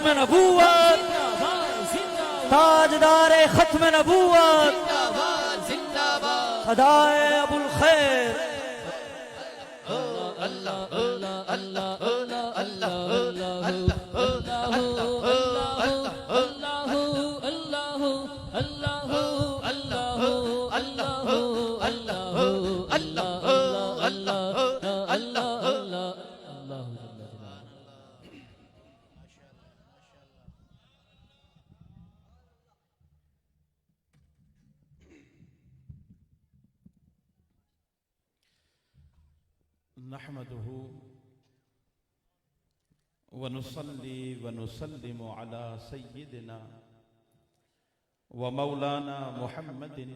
खत्म नबूवत, ताजदार खत्म नबूवत, सदाए अबुल खैर। नहमदुहु व नुसल्ली व नुसल्लिमु अला सय्यिदिना व मौलाना मुहम्मदिन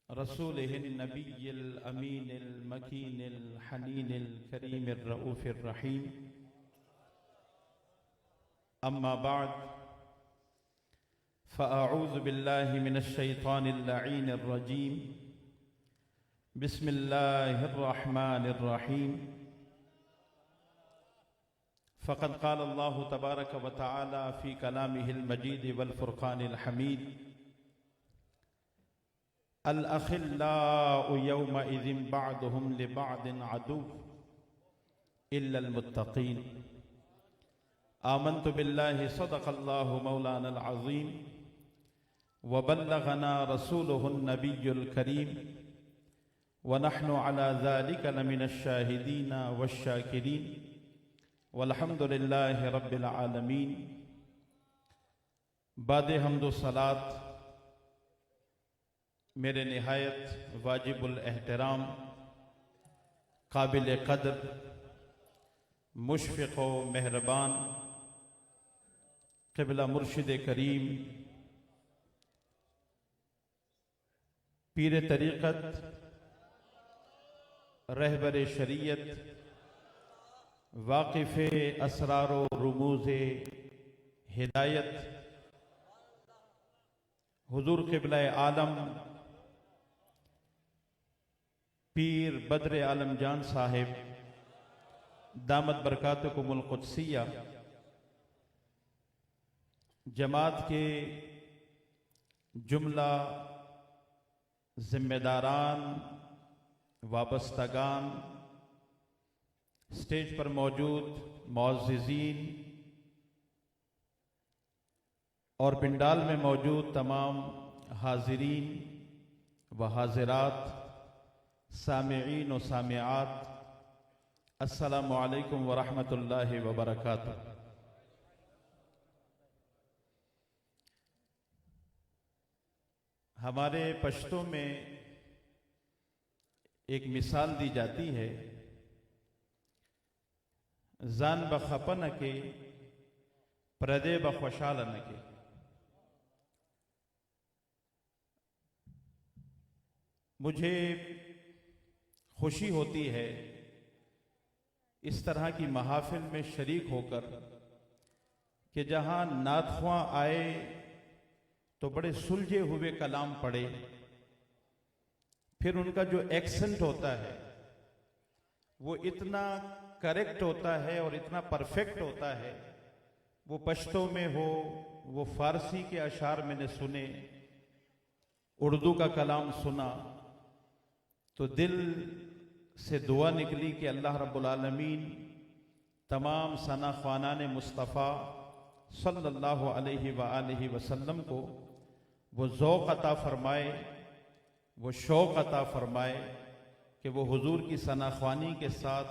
रसूलिहिन नबिय्यिल अमीनिल मकीनिल हनीनिल करीमिर रऊफिर रहीम। अम्मा बाद फ़अऊज़ु बिल्लाहि मिनश शैतानिर लईनिर रजीम। बिस्मिल्लाहिर्रहमानिर्रहीम। फ़क़द क़ाल अल्लाहु तबारक व तआला फ़ी कलामिहिल मजीद वल फ़ुरक़ानिल हमीद। अल अख़िल्लाउ यौमइज़िन बअदुहुम लिबअदिन अदुव्व इल्लल मुत्तक़ीन। आमन्तु बिल्लाहि सदक़ल्लाहु मौलानल अज़ीम व बल्लग़ना रसूलुहुन नबियुल करीम व नहनु अला ज़ालिका लमिनश शाहिदीन वश्शाकिरीन वल्हम्दुलिल्लाहि रब्बिल आलमीन। बादे हम्दो सलात मेरे निहायत वाजिबुल एहतराम काबिल क़द्र मुशफ़िक़ व मेहरबान क़िबला मुर्शिद करीम पीर तरीक़त रहबर शरीयत वाक़िफ़ असरार व रुमूज़ हिदायत हुज़ूर क़िबला आलम पीर बद्र आलम जान साहिब दामत बरकातुकुमुल क़ुद्सिया जमात के जुमला ज़िम्मेदारान वाबस्तगान, स्टेज पर मौजूद मुअज़्ज़िज़ीन और पिंडाल में मौजूद तमाम हाज़िरीन व हाज़िरात, सामिईन व सामिआत, अस्सलामु अलैकुम व रहमतुल्लाहि व बरकातुहू। हमारे पश्तो में एक मिसाल दी जाती है, जान बखपन के प्रदे बख्वशालन के। मुझे खुशी होती है इस तरह की महाफिल में शरीक होकर कि जहां नातख्वां आए तो बड़े सुलझे हुए कलाम पढ़े, फिर उनका जो एक्सेंट होता है वो इतना करेक्ट होता है और इतना परफेक्ट होता है। वो पश्तो में हो, वो फारसी के अशार मैंने सुने, उर्दू का कलाम सुना तो दिल से दुआ निकली कि अल्लाह रब्बुल आलमीन तमाम सना ख़वानान मुस्तफ़ा सल्लल्लाहु अलैहि व आलिहि वसल्लम को वो ज़ौक़ अता फ़रमाए, वो शौक़ अता फ़रमाए कि वो हुजूर की सनाख्वानी के साथ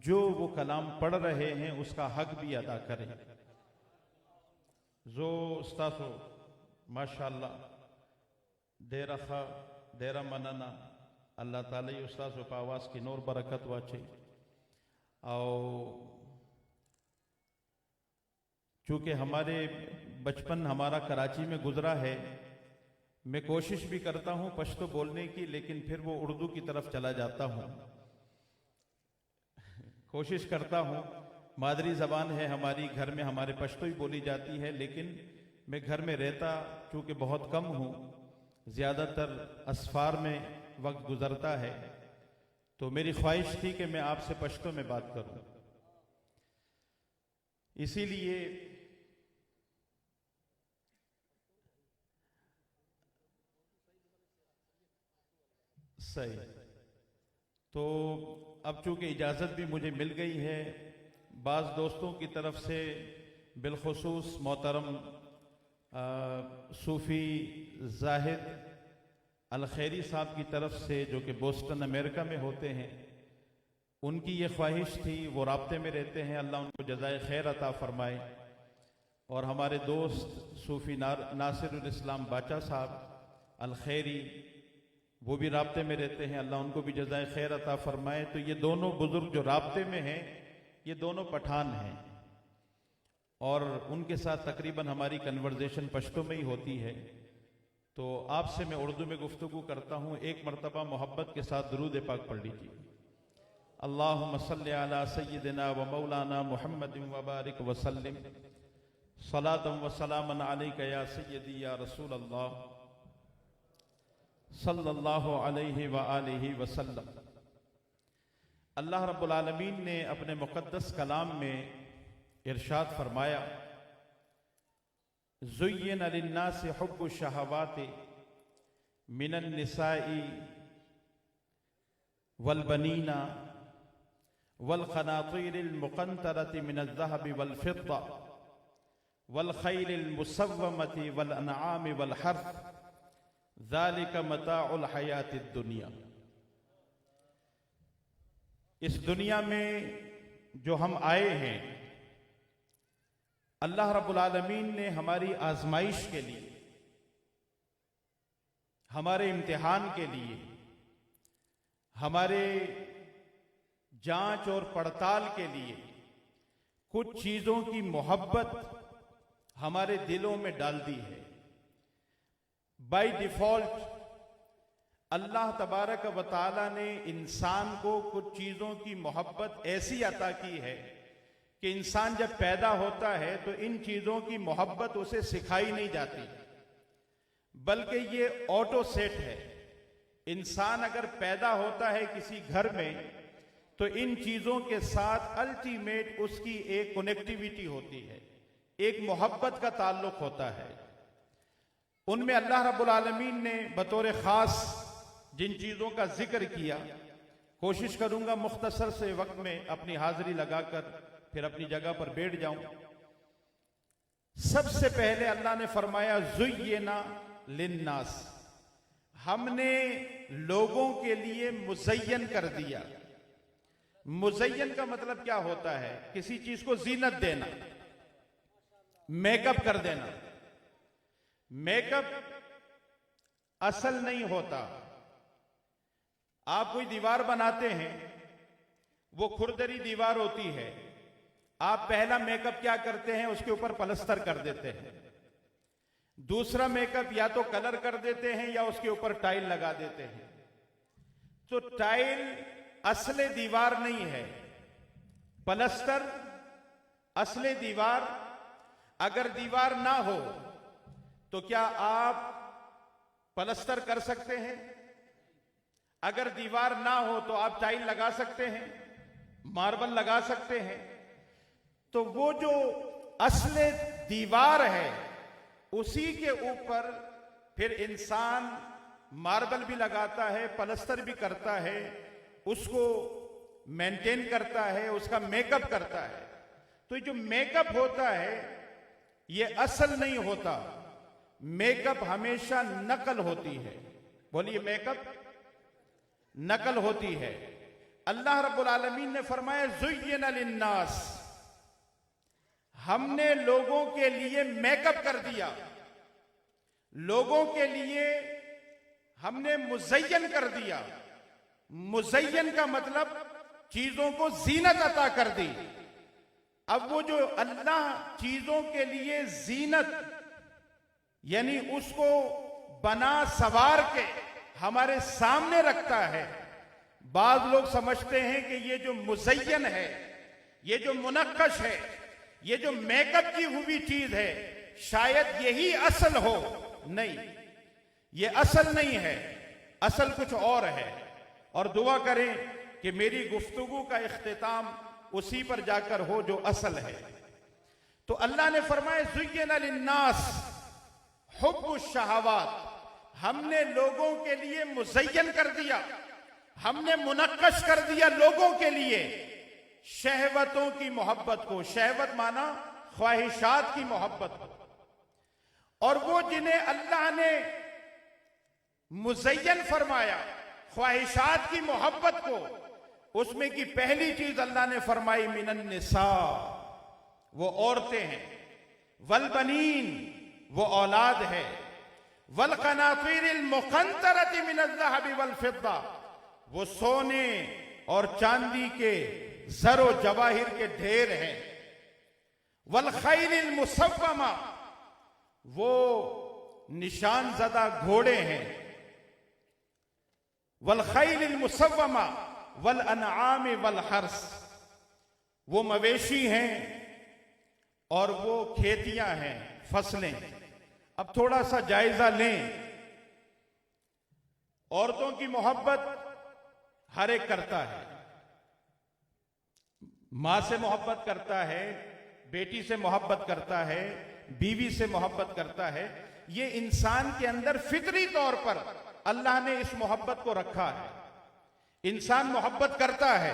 जो वो कलाम पढ़ रहे हैं उसका हक भी अदा करें। जो उस्तादो माशाअल्लाह डेरा खा डेरा मनना अल्लाह ताला उस्ताद पे आवाज़ की नूर बरकत वाचे। और चूँकि हमारे बचपन हमारा कराची में गुजरा है, मैं कोशिश भी करता हूँ पश्तो बोलने की, लेकिन फिर वो उर्दू की तरफ चला जाता हूँ। कोशिश करता हूँ, मादरी ज़बान है हमारी, घर में हमारे पश्तो ही बोली जाती है, लेकिन मैं घर में रहता चूँकि बहुत कम हूँ, ज़्यादातर असफार में वक्त गुजरता है, तो मेरी ख्वाहिश थी कि मैं आपसे पश्तो में बात करूँ। इसीलिए सही, तो अब चूंकि इजाज़त भी मुझे मिल गई है, बाज़ दोस्तों की तरफ से बिलखुसूस मोहतरम सूफ़ी जाहिद अल-खैरी साहब की तरफ से, जो कि बोस्टन अमेरिका में होते हैं, उनकी ये ख्वाहिश थी, वो राब्ते में रहते हैं, अल्लाह उनको जज़ाए खैर अता फरमाए। और हमारे दोस्त सूफ़ी नासिरुल इस्लाम बाचा साहब अल-खैरी, वो भी राब्ते में रहते हैं, अल्लाह उनको भी जज़ाए खैर अता फरमाए। तो ये दोनों बुजुर्ग जो राब्ते में हैं, ये दोनों पठान हैं और उनके साथ तकरीबन हमारी कन्वर्जेशन पश्तो में ही होती है। तो आपसे मैं उर्दू में गुफ्तगू करता हूँ, एक मरतबा मोहब्बत के साथ दुरूद पाक पढ़ लीजिए। अल्लाहुम्मा सल्लि अला सय्यिदिना व मौलाना मुहम्मदिन व बारिक व सल्लिम सलातन व सलामन अलैका या सय्यदी या रसूल अल्लाह सल्लल्लाहु अलैहि व आलिहि वसल्लम। अल्लाह रब्बुल आलमीन ने अपने मुक़द्दस कलाम में इरशाद फरमाया, ज़ुय्यिना लिन्नासि हुब्बु शहवाति मिनन निसाई वल बनीना वल क़नातीरिल मुक़ंतरति मिनज़ ज़हबि वल फ़िद्दा वल ख़ैलिल मुसव्वमति वल अनआमि वल हर्थ ज़ालिका मताउल हयातिद दुनिया। इस दुनिया में जो हम आए हैं, अल्लाह रब्बुल आलमीन ने हमारी आजमाइश के लिए, हमारे इम्तिहान के लिए, हमारे जांच और पड़ताल के लिए कुछ चीजों की मोहब्बत हमारे दिलों में डाल दी है। बाय डिफॉल्ट अल्लाह तबारक व तआला ने इंसान को कुछ चीजों की मोहब्बत ऐसी अता की है कि इंसान जब पैदा होता है तो इन चीजों की मोहब्बत उसे सिखाई नहीं जाती, बल्कि ये ऑटो सेट है। इंसान अगर पैदा होता है किसी घर में तो इन चीजों के साथ अल्टीमेट उसकी एक कनेक्टिविटी होती है, एक मोहब्बत का ताल्लुक होता है। उनमें अल्लाह रब्बुल आलमीन ने बतौर खास जिन चीजों का जिक्र किया, कोशिश करूंगा मुख्तसर से वक्त में अपनी हाजिरी लगाकर फिर अपनी जगह पर बैठ जाऊं। सबसे पहले अल्लाह ने फरमाया, ज़ुय्यिना लिन्नास, हमने लोगों के लिए मुज़य्यन कर दिया। मुज़य्यन का मतलब क्या होता है? किसी चीज को जीनत देना, मेकअप कर देना। मेकअप असल नहीं होता। आप कोई दीवार बनाते हैं, वो खुरदरी दीवार होती है, आप पहला मेकअप क्या करते हैं? उसके ऊपर पलस्तर कर देते हैं। दूसरा मेकअप या तो कलर कर देते हैं या उसके ऊपर टाइल लगा देते हैं। तो टाइल असले दीवार नहीं है, पलस्तर असले दीवार। अगर दीवार ना हो तो क्या आप पलस्तर कर सकते हैं? अगर दीवार ना हो तो आप टाइल लगा सकते हैं, मार्बल लगा सकते हैं। तो वो जो असले दीवार है उसी के ऊपर फिर इंसान मार्बल भी लगाता है, पलस्तर भी करता है, उसको मेंटेन करता है, उसका मेकअप करता है। तो जो मेकअप होता है ये असल नहीं होता। मेकअप हमेशा नकल होती है। बोलिए, मेकअप नकल होती है। अल्लाह रब्बुल आलमीन ने फरमाया, ज़ुय्यिना लिन्नास, हमने लोगों के लिए मेकअप कर दिया, लोगों के लिए हमने मुज़य्यन कर दिया। मुज़य्यन का मतलब चीजों को जीनत अता कर दी। अब वो जो अल्लाह चीजों के लिए जीनत यानी उसको बना सवार के हमारे सामने रखता है, बाज लोग समझते हैं कि ये जो मुज़य्यन है, ये जो मुनक्कश है, ये जो मेकअप की हुई चीज है, शायद यही असल हो। नहीं, ये असल नहीं है, असल कुछ और है। और दुआ करें कि मेरी गुफ्तगू का इख्तिताम उसी पर जाकर हो जो असल है। तो अल्लाह ने फरमाया ज़ुय्यिना लिन्नास हुब्बुश शहावात, हमने लोगों के लिए मुज़य्यन कर दिया, हमने मुनक्कश कर दिया लोगों के लिए शहवतों की मोहब्बत को। शहवत माना ख्वाहिशात की मोहब्बत को। और वो जिन्हें अल्लाह ने मुज़य्यन फरमाया ख्वाहिशात की मोहब्बत को, उसमें की पहली चीज अल्लाह ने फरमाई मिनन निसा, वो औरतें हैं, वल बनीन, वो औलाद है, वल क़नातीरिल मुक़ंतरति मिनज़ ज़हबि वल फ़िद्दा, वो सोने और चांदी के ज़रो जवाहिर के ढेर हैं, वल ख़ैलिल मुसव्वमा, वो निशान ज़दा घोड़े हैं, वल ख़ैलिल मुसव्वमा वल अनआम वल हर्स, वो मवेशी हैं और वो खेतियां हैं, फसलें। अब थोड़ा सा जायजा लें, औरतों की मोहब्बत हर एक करता है, मां से मोहब्बत करता है, बेटी से मोहब्बत करता है, बीवी से मोहब्बत करता है। ये इंसान के अंदर फितरी तौर पर अल्लाह ने इस मोहब्बत को रखा है। इंसान मोहब्बत करता है,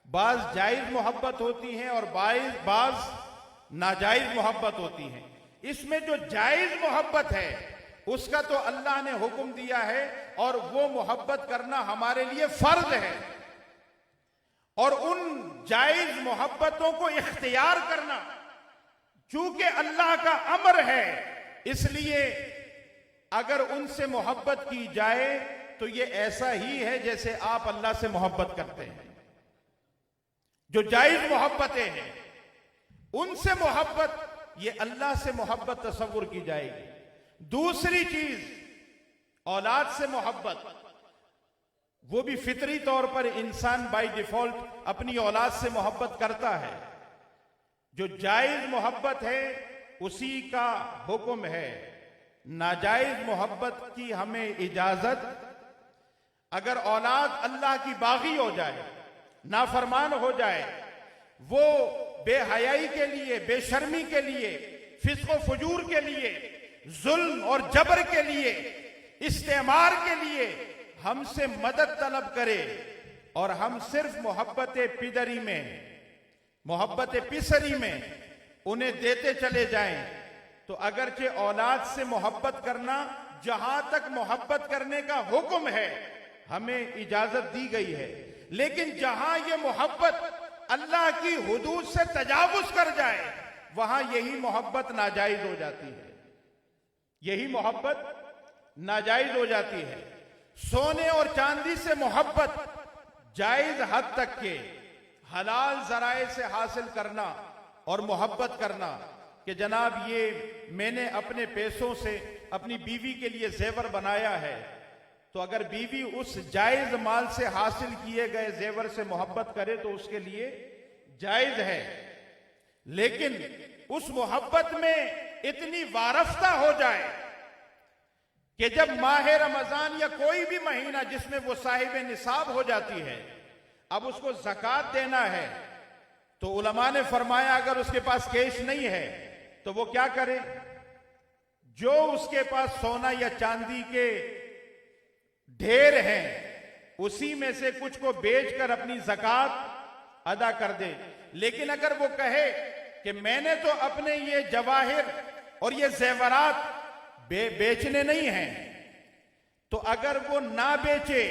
बाज जायज मोहब्बत होती है और बाज नाजायज मोहब्बत होती है। इसमें जो जायज मोहब्बत है उसका तो अल्लाह ने हुक्म दिया है और वो मोहब्बत करना हमारे लिए फर्ज है। और उन जायज मोहब्बतों को इख्तियार करना चूंकि अल्लाह का अमर है, इसलिए अगर उनसे मोहब्बत की जाए तो ये ऐसा ही है जैसे आप अल्लाह से मोहब्बत करते हैं। जो जायज मोहब्बतें हैं उनसे मोहब्बत, ये अल्लाह से मोहब्बत तसव्वुर की जाएगी। दूसरी चीज औलाद से मोहब्बत, वो भी फितरी तौर पर इंसान बाय डिफॉल्ट अपनी औलाद से मोहब्बत करता है। जो जायज मोहब्बत है उसी का हुक्म है, नाजायज मोहब्बत की हमें इजाजत। अगर औलाद अल्लाह की बागी हो जाए, नाफरमान हो जाए, वो बेहयाई के लिए, बेशर्मी के लिए, फिस्को फजूर के लिए, जुल्म और जबर के लिए, इस्तेमार के लिए हमसे मदद तलब करे और हम सिर्फ मोहब्बत पिदरी में, मोहब्बत पिसरी में उन्हें देते चले जाएं, तो अगरचे औलाद से मोहब्बत करना, जहां तक मोहब्बत करने का हुक्म है हमें इजाजत दी गई है, लेकिन जहां ये मोहब्बत अल्लाह की हुदूद से तजावुज कर जाए वहां यही मोहब्बत नाजायज हो जाती है। यही मोहब्बत नाजायज हो जाती है। सोने और चांदी से मोहब्बत जायज हद तक के हलाल जराए से हासिल करना और मोहब्बत करना कि जनाब ये मैंने अपने पैसों से अपनी बीवी के लिए जेवर बनाया है, तो अगर बीवी उस जायज माल से हासिल किए गए जेवर से मोहब्बत करे तो उसके लिए जायज है। लेकिन उस मोहब्बत में इतनी वारफ्ता हो जाए कि जब माह रमजान या कोई भी महीना जिसमें वो साहिब निसाब हो जाती है, अब उसको ज़कात देना है, तो उलमा ने फरमाया अगर उसके पास कैश नहीं है तो वो क्या करे, जो उसके पास सोना या चांदी के ढेर हैं उसी में से कुछ को बेचकर अपनी ज़कात अदा कर दे। लेकिन अगर वो कहे कि मैंने तो अपने ये जवाहिर और ये जेवरात बेचने नहीं हैं, तो अगर वो ना बेचे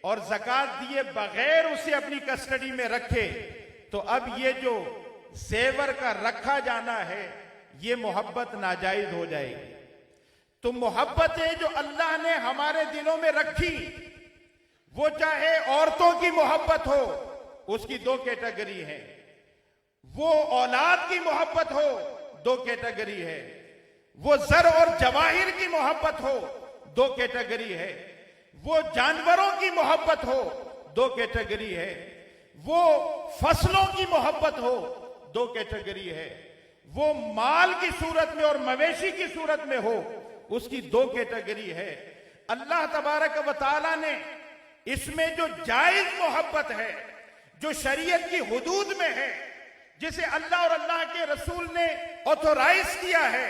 और ज़कात दिए बगैर उसे अपनी कस्टडी में रखे, तो अब ये जो जेवर का रखा जाना है ये मोहब्बत नाजायज हो जाएगी। तो मोहब्बतें जो अल्लाह ने हमारे दिलों में रखी, वो चाहे औरतों की मोहब्बत हो, उसकी दो कैटेगरी है, वो औलाद की मोहब्बत हो, दो कैटेगरी है, वो जर और जवाहिर की मोहब्बत हो, दो कैटेगरी है, वो जानवरों की मोहब्बत हो, दो कैटेगरी है, वो फसलों की मोहब्बत हो, दो कैटेगरी है, वो माल की सूरत में और मवेशी की सूरत में हो, उसकी दो कैटेगरी है। अल्लाह तबारक व तआला ने इसमें जो जायज मोहब्बत है, जो शरीयत की हुदूद में है, जिसे अल्लाह और अल्लाह के रसूल ने ऑथोराइज किया है,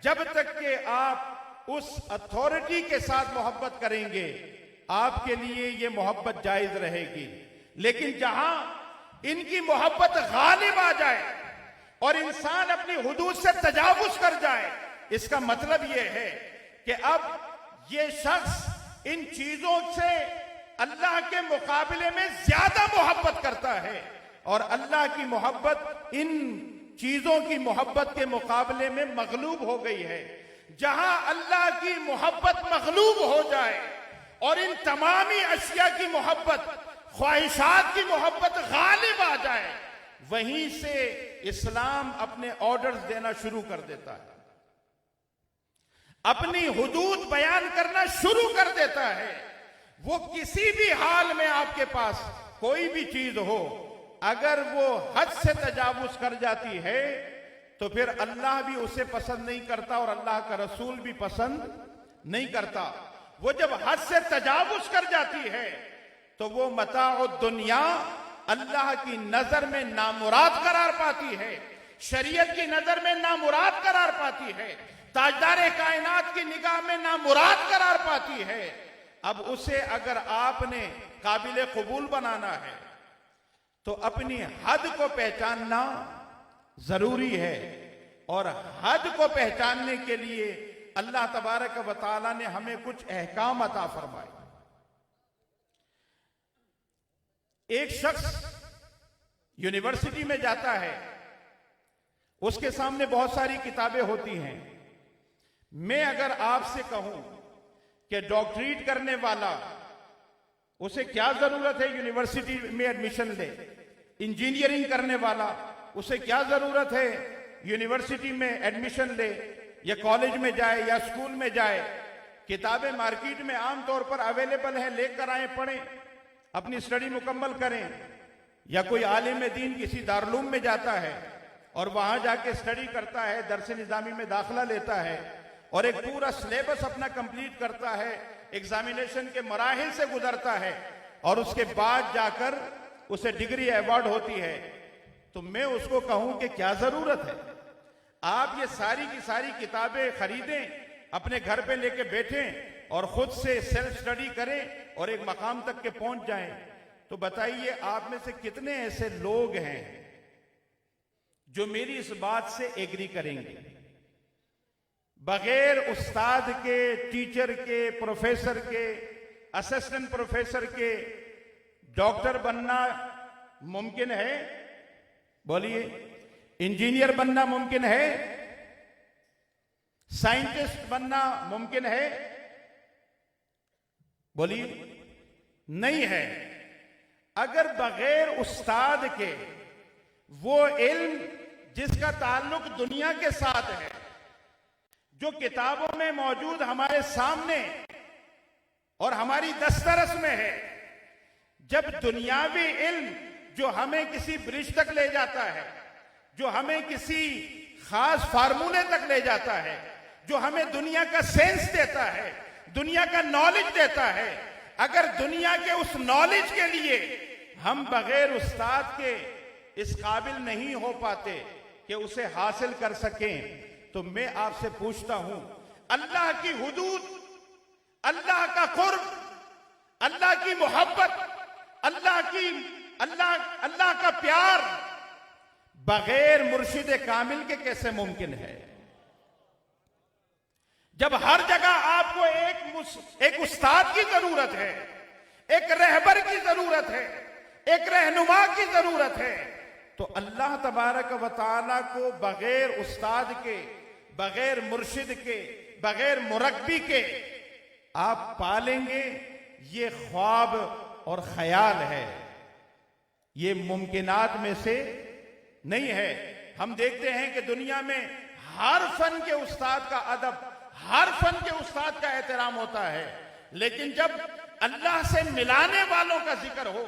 जब तक कि आप उस अथॉरिटी के साथ मोहब्बत करेंगे आपके लिए ये मोहब्बत जायज रहेगी। लेकिन जहां इनकी मोहब्बत गालिब आ जाए और इंसान अपनी हुदूद से तजावुज कर जाए, इसका मतलब यह है कि अब ये शख्स इन चीजों से अल्लाह के मुकाबले में ज्यादा मोहब्बत करता है और अल्लाह की मोहब्बत इन चीजों की मोहब्बत के मुकाबले में मगलूब हो गई है। जहां अल्लाह की मोहब्बत मगलूब हो जाए और इन तमामी अशिया की मोहब्बत, ख्वाहिशात की मोहब्बत गालिब आ जाए, वहीं से इस्लाम अपने ऑर्डर्स देना शुरू कर देता है, अपनी हुदूद बयान करना शुरू कर देता है। वो किसी भी हाल में आपके पास कोई भी चीज हो, अगर वो हद से तजावुज कर जाती है तो फिर अल्लाह भी उसे पसंद नहीं करता और अल्लाह का रसूल भी पसंद नहीं करता। वो जब हद से तजावुज कर जाती है तो वो मताउ दुनिया अल्लाह की नजर में नामुराद करार पाती है, शरीयत की नजर में नामुराद करार पाती है, ताजदार कायनात की निगाह में नामुराद करार पाती है। अब उसे अगर आपने काबिल कबूल बनाना है तो अपनी हद को पहचानना जरूरी है और हद को पहचानने के लिए अल्लाह तबारक व तआला ने हमें कुछ अहकाम अता फरमाए। एक शख्स यूनिवर्सिटी में जाता है, उसके सामने बहुत सारी किताबें होती हैं। मैं अगर आपसे कहूं कि डॉक्टरेट करने वाला, उसे क्या जरूरत है यूनिवर्सिटी में एडमिशन ले, इंजीनियरिंग करने वाला उसे क्या जरूरत है यूनिवर्सिटी में एडमिशन ले या कॉलेज में जाए या स्कूल में जाए। किताबें मार्केट में आमतौर पर अवेलेबल है, लेकर आए, पढ़ें, अपनी स्टडी मुकम्मल करें। या कोई आलिम दीन किसी दारुल में जाता है और वहां जाके स्टडी करता है, दरस निजामी में दाखिला लेता है और एक पूरा सिलेबस अपना कंप्लीट करता है, एग्जामिनेशन के मराहिल से गुजरता है और उसके बाद जाकर उसे डिग्री अवार्ड होती है। तो मैं उसको कहूं कि क्या जरूरत है, आप ये सारी की सारी किताबें खरीदें, अपने घर पे लेके बैठें और खुद से सेल्फ स्टडी करें और एक मकाम तक के पहुंच जाएं। तो बताइए आप में से कितने ऐसे लोग हैं जो मेरी इस बात से एग्री करेंगे? बगैर उस्ताद के, टीचर के, प्रोफेसर के, असिस्टेंट प्रोफेसर के डॉक्टर बनना मुमकिन है? बोलिए। इंजीनियर बनना मुमकिन है? साइंटिस्ट बनना मुमकिन है? बोलिए। नहीं है। अगर बगैर उस्ताद के वो इल्म जिसका ताल्लुक दुनिया के साथ है, जो किताबों में मौजूद हमारे सामने और हमारी दस्तरस में है, जब दुनियावी इल्म जो हमें किसी ब्रिज तक ले जाता है, जो हमें किसी खास फार्मूले तक ले जाता है, जो हमें दुनिया का सेंस देता है, दुनिया का नॉलेज देता है, अगर दुनिया के उस नॉलेज के लिए हम बगैर उस्ताद के इस काबिल नहीं हो पाते कि उसे हासिल कर सकें, तो मैं आपसे पूछता हूं, अल्लाह की हुदूद, अल्लाह का कुर्ब, अल्लाह की मोहब्बत, अल्लाह का प्यार बगैर मुर्शिद कामिल के कैसे मुमकिन है? जब हर जगह आपको एक उस्ताद की जरूरत है, एक रहबर की जरूरत है, एक रहनुमा की जरूरत है, तो अल्लाह तबारक व तआला को बगैर उस्ताद के, बगैर मुर्शिद के, बगैर मुरब्बी के आप पालेंगे, ये ख्वाब और ख्याल है, ये मुमकिनात में से नहीं है। हम देखते हैं कि दुनिया में हर फन के उस्ताद का अदब, हर फन के उस्ताद का एहतराम होता है, लेकिन जब अल्लाह से मिलाने वालों का जिक्र हो,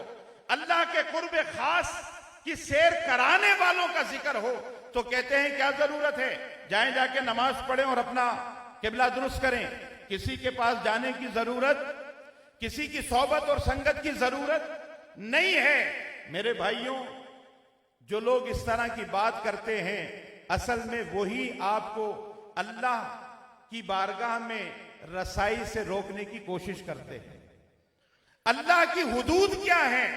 अल्लाह के कुर्ब खास की सैर कराने वालों का जिक्र हो, तो कहते हैं क्या जरूरत है, जाएं जाके नमाज पढ़ें और अपना किबला दुरुस्त करें। किसी के पास जाने की जरूरत, किसी की सोबत और संगत की जरूरत नहीं है। मेरे भाइयों, जो लोग इस तरह की बात करते हैं, असल में वही आपको अल्लाह की बारगाह में रसाई से रोकने की कोशिश करते हैं। अल्लाह की हुदूद क्या है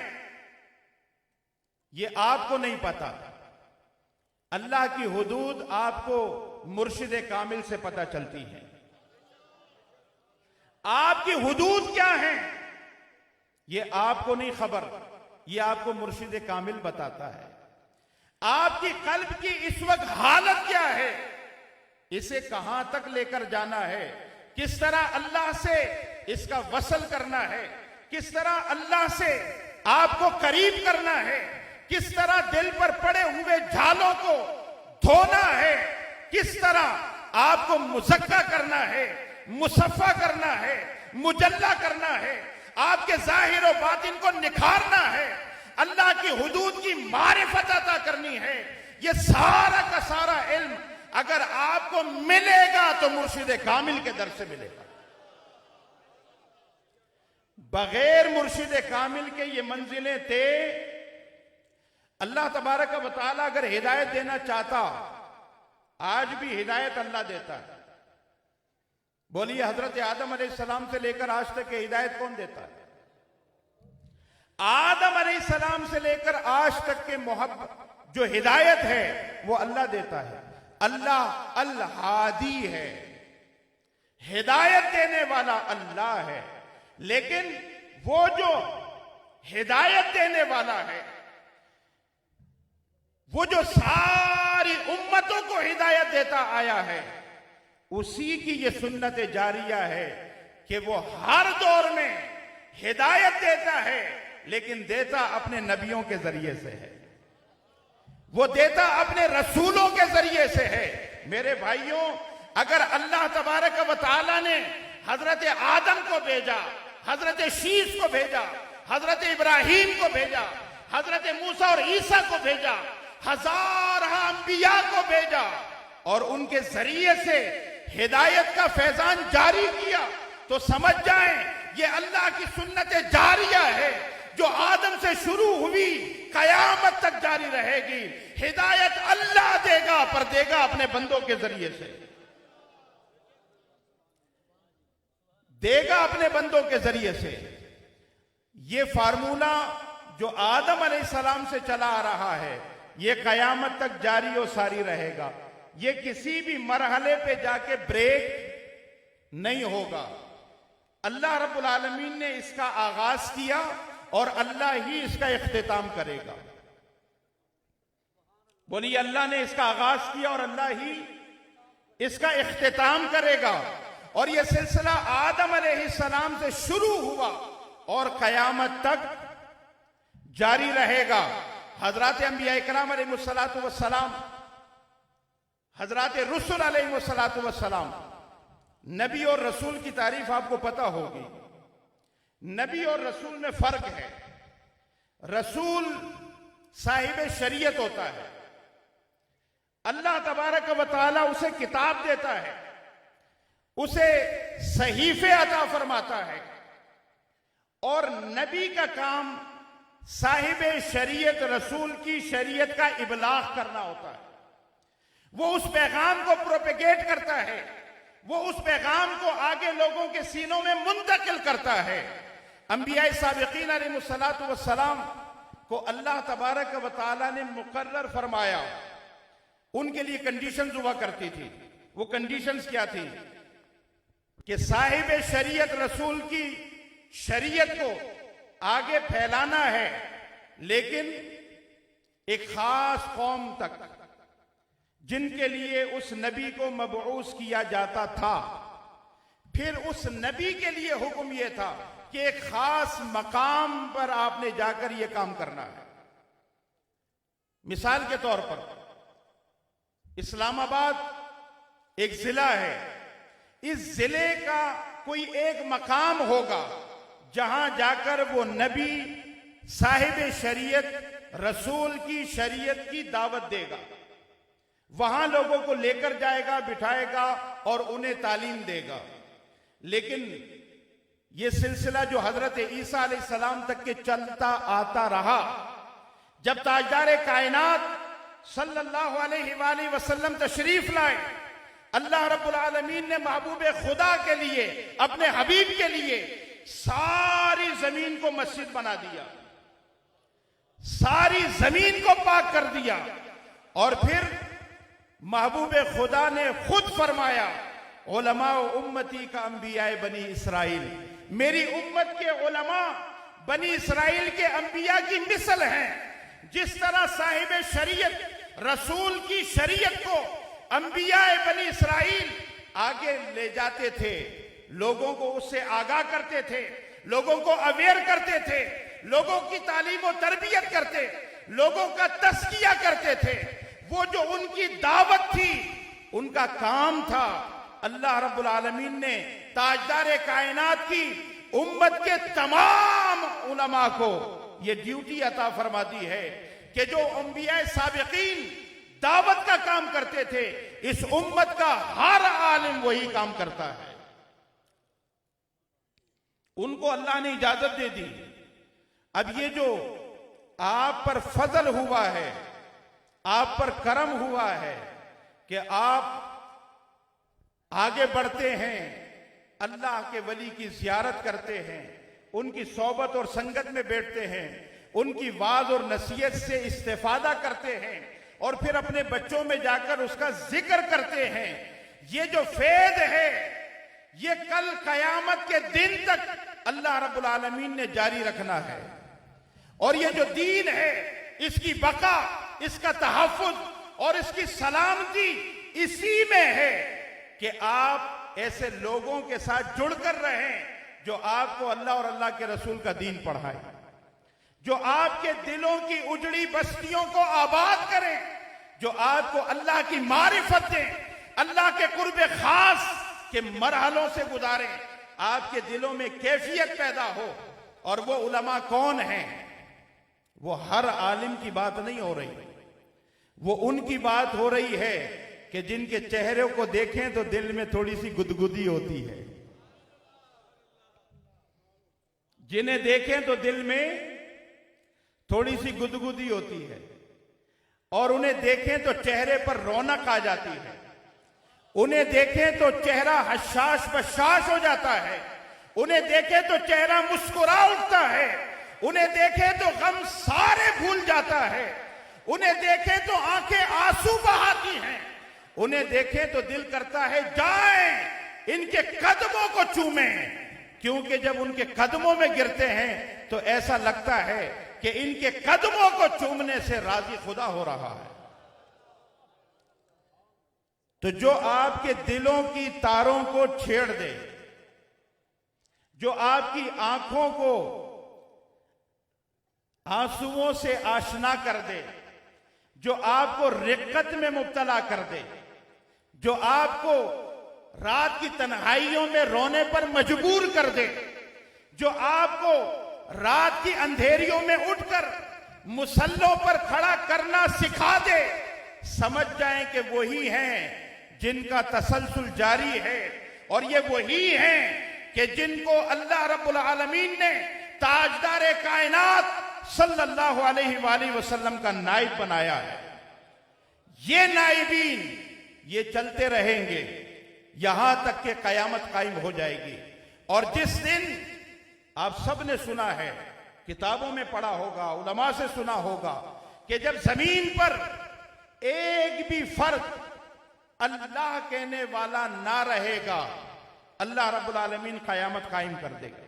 ये आपको नहीं पता। अल्लाह की हुदूद आपको मुर्शिद कामिल से पता चलती है। आपकी हुदूद क्या है ये आपको नहीं खबर, ये आपको मुर्शिद कामिल बताता है। आपकी कल्ब की इस वक्त हालत क्या है, इसे कहां तक लेकर जाना है, किस तरह अल्लाह से इसका वसल करना है, किस तरह अल्लाह से आपको करीब करना है, किस तरह दिल पर पड़े हुए झालों को धोना है, किस तरह आपको मुज़क्का करना है, मुसफ़ा करना है, मुजल्ला करना है, आपके जाहिर और बातिन को निखारना है, अल्लाह की हुदूद की मारिफत अता करनी है। ये सारा का सारा इल्म अगर आपको मिलेगा तो मुर्शिद कामिल के दर से मिलेगा। बगैर मुर्शिद कामिल के ये मंजिलें थे। अल्लाह तबारक व तआला अगर हिदायत देना चाहता, आज भी हिदायत अल्लाह देता है। बोलिए, हजरत आदम अलैहिस्सलाम से लेकर आज तक की हिदायत कौन देता है? आदम अलैहिस्सलाम से लेकर आज तक के मोहब्बत जो हिदायत है वो अल्लाह देता है। अल्लाह अल हादी है, हिदायत देने वाला अल्लाह है। लेकिन वो जो हिदायत देने वाला है, वो जो सारी उम्मतों को हिदायत देता आया है, उसी की ये सुन्नत जारिया है कि वो हर दौर में हिदायत देता है, लेकिन देता अपने नबियों के जरिए से है, वो देता अपने रसूलों के जरिए से है। मेरे भाइयों, अगर अल्लाह तबारक व तआला ने हजरत आदम को भेजा, हजरत शीश को भेजा, हजरत इब्राहिम को भेजा, हजरत मूसा और ईसा को भेजा, हजार अंबिया को भेजा और उनके जरिए से हिदायत का फैजान जारी किया, तो समझ जाएं ये अल्लाह की सुन्नत जारिया है जो आदम से शुरू हुई कयामत तक जारी रहेगी। हिदायत अल्लाह देगा, पर देगा अपने बंदों के जरिए से, देगा अपने बंदों के जरिए से। ये फार्मूला जो आदम अलैहिस्सलाम से चला आ रहा है, ये कयामत तक जारी और सारी रहेगा। ये किसी भी मरहले पे जाके ब्रेक नहीं होगा। अल्लाह रब्बुल आलमीन ने इसका आगाज किया और अल्लाह ही इसका इख्तिताम करेगा। बोलिए, अल्लाह ने इसका आगाज किया और अल्लाह ही इसका इख्तिताम करेगा। और यह सिलसिला आदम अलैहिस्सलाम से शुरू हुआ और कयामत तक जारी रहेगा। हजरत अंबिया इकराम अलैहिमुस्सलातु वस्सलाम, हजरत रुसूल अलैहिमुस्सलातु वस्सलाम, नबी और रसूल की तारीफ आपको पता होगी। नबी और रसूल में फर्क है। रसूल साहिब शरीयत होता है, अल्लाह तबारक व तआला उसे किताब देता है, उसे सहीफे अता फरमाता है। और नबी का काम साहिब शरीयत रसूल की शरीयत का इबलाग करना होता है। वो उस पैगाम को प्रोपेगेट करता है, वो उस पैगाम को आगे लोगों के सीनों में मुंतकिल करता है। अंबिया साबिकीन अलैहिमुस्सलातु वस्सलाम को अल्लाह तबारक व तआला ने मुकर्रर फरमाया। उनके लिए कंडीशंस हुआ करती थी। वो कंडीशंस क्या थी कि साहिब शरीयत रसूल की शरीयत को आगे फैलाना है, लेकिन एक खास कौम तक, जिनके लिए उस नबी को मबऊस किया जाता था। फिर उस नबी के लिए हुक्म यह था कि एक खास मकाम पर आपने जाकर यह काम करना है। मिसाल के तौर पर इस्लामाबाद एक जिला है, इस जिले का कोई एक मकाम होगा जहां जाकर वो नबी साहिब शरीयत रसूल की शरीयत की दावत देगा। वहां लोगों को लेकर जाएगा, बिठाएगा और उन्हें तालीम देगा। लेकिन यह सिलसिला जो हजरत ईसा अलैहिस्सलाम तक के चलता आता रहा, जब ताजदार कायनात सल्लल्लाहु अलैहि वसल्लम तशरीफ लाए, अल्लाह रब्बुल आलमीन ने महबूब खुदा के लिए, अपने हबीब के लिए सारी जमीन को मस्जिद बना दिया, सारी जमीन को पाक कर दिया। और फिर महबूब खुदा ने खुद फरमाया, उलमा उम्मती का अंबिया बनी इसराइल, मेरी उम्मत के उलमा बनी इसराइल के अंबिया की मिसल हैं। जिस तरह साहिब शरीयत रसूल की शरीयत को अंबिया बनी इसराइल आगे ले जाते थे, लोगों को उससे आगाह करते थे, लोगों को अवेयर करते थे, लोगों की तालीम और तरबियत करते, लोगों का तस्किया करते थे। वो जो उनकी दावत थी, उनका काम था। अल्लाह रब्बुल आलमीन ने ताजदार कायनात की उम्मत के तमाम उलमा को ये ड्यूटी अता फरमा दी है कि जो अंबिया साबिकीन दावत का काम करते थे, इस उम्मत का हर आलिम वही काम करता है। उनको अल्लाह ने इजाजत दे दी। अब ये जो आप पर फजल हुआ है, आप पर करम हुआ है कि आप आगे बढ़ते हैं, अल्लाह के वली की जियारत करते हैं, उनकी सोबत और संगत में बैठते हैं, उनकी वाज और नसीहत से इस्तेफादा करते हैं और फिर अपने बच्चों में जाकर उसका जिक्र करते हैं। ये जो फैद है, ये कल कयामत के दिन तक अल्लाह रब्बुल आलमीन ने जारी रखना है। और ये जो दीन है, इसकी बका, इसका तहफ्फुज और इसकी सलामती इसी में है कि आप ऐसे लोगों के साथ जुड़कर रहें जो आपको अल्लाह और अल्लाह के रसूल का दीन पढ़ाए, जो आपके दिलों की उजड़ी बस्तियों को आबाद करें, जो आपको अल्लाह की मारिफत दें, अल्लाह के कुर्बे खास के मरहलों से गुजारें, आपके दिलों में कैफियत पैदा हो। और वो उलमा कौन हैं? वो हर आलिम की बात नहीं हो रही, वो उनकी बात हो रही है कि जिनके चेहरे को देखें तो दिल में थोड़ी सी गुदगुदी होती है, जिन्हें देखें तो दिल में थोड़ी सी गुदगुदी होती है, और उन्हें देखें तो चेहरे पर रौनक आ जाती है, उन्हें देखें तो चेहरा हशाश बशाश हो जाता है, उन्हें देखें तो चेहरा मुस्कुरा उठता है, उन्हें देखें तो गम सारे भूल जाता है, उन्हें देखें तो आंखें आंसू बहाती हैं, उन्हें देखें तो दिल करता है जाएं इनके कदमों को चूमें, क्योंकि जब उनके कदमों में गिरते हैं तो ऐसा लगता है कि इनके कदमों को चूमने से राजी खुदा हो रहा है। तो जो आपके दिलों की तारों को छेड़ दे, जो आपकी आंखों को आंसुओं से आशना कर दे, जो आपको रिक्कत में मुब्तला कर दे, जो आपको रात की तन्हाइयों में रोने पर मजबूर कर दे, जो आपको रात की अंधेरियों में उठकर मुसल्लों पर खड़ा करना सिखा दे, समझ जाएं कि वही हैं जिनका तसलसल जारी है। और ये वही हैं कि जिनको अल्लाह रब्बुल आलमीन ने ताजदार कायनात सल्लल्लाहु अलैहि वसल्लम का नाइब बनाया है। ये नाइबीन ये चलते रहेंगे यहां तक कि कयामत कायम हो जाएगी। और जिस दिन आप सब ने सुना है, किताबों में पढ़ा होगा, उलमा से सुना होगा कि जब जमीन पर एक भी फर्द अल्लाह कहने वाला ना रहेगा, अल्लाह रब्बुल आलमीन कयामत कायम कर देगा।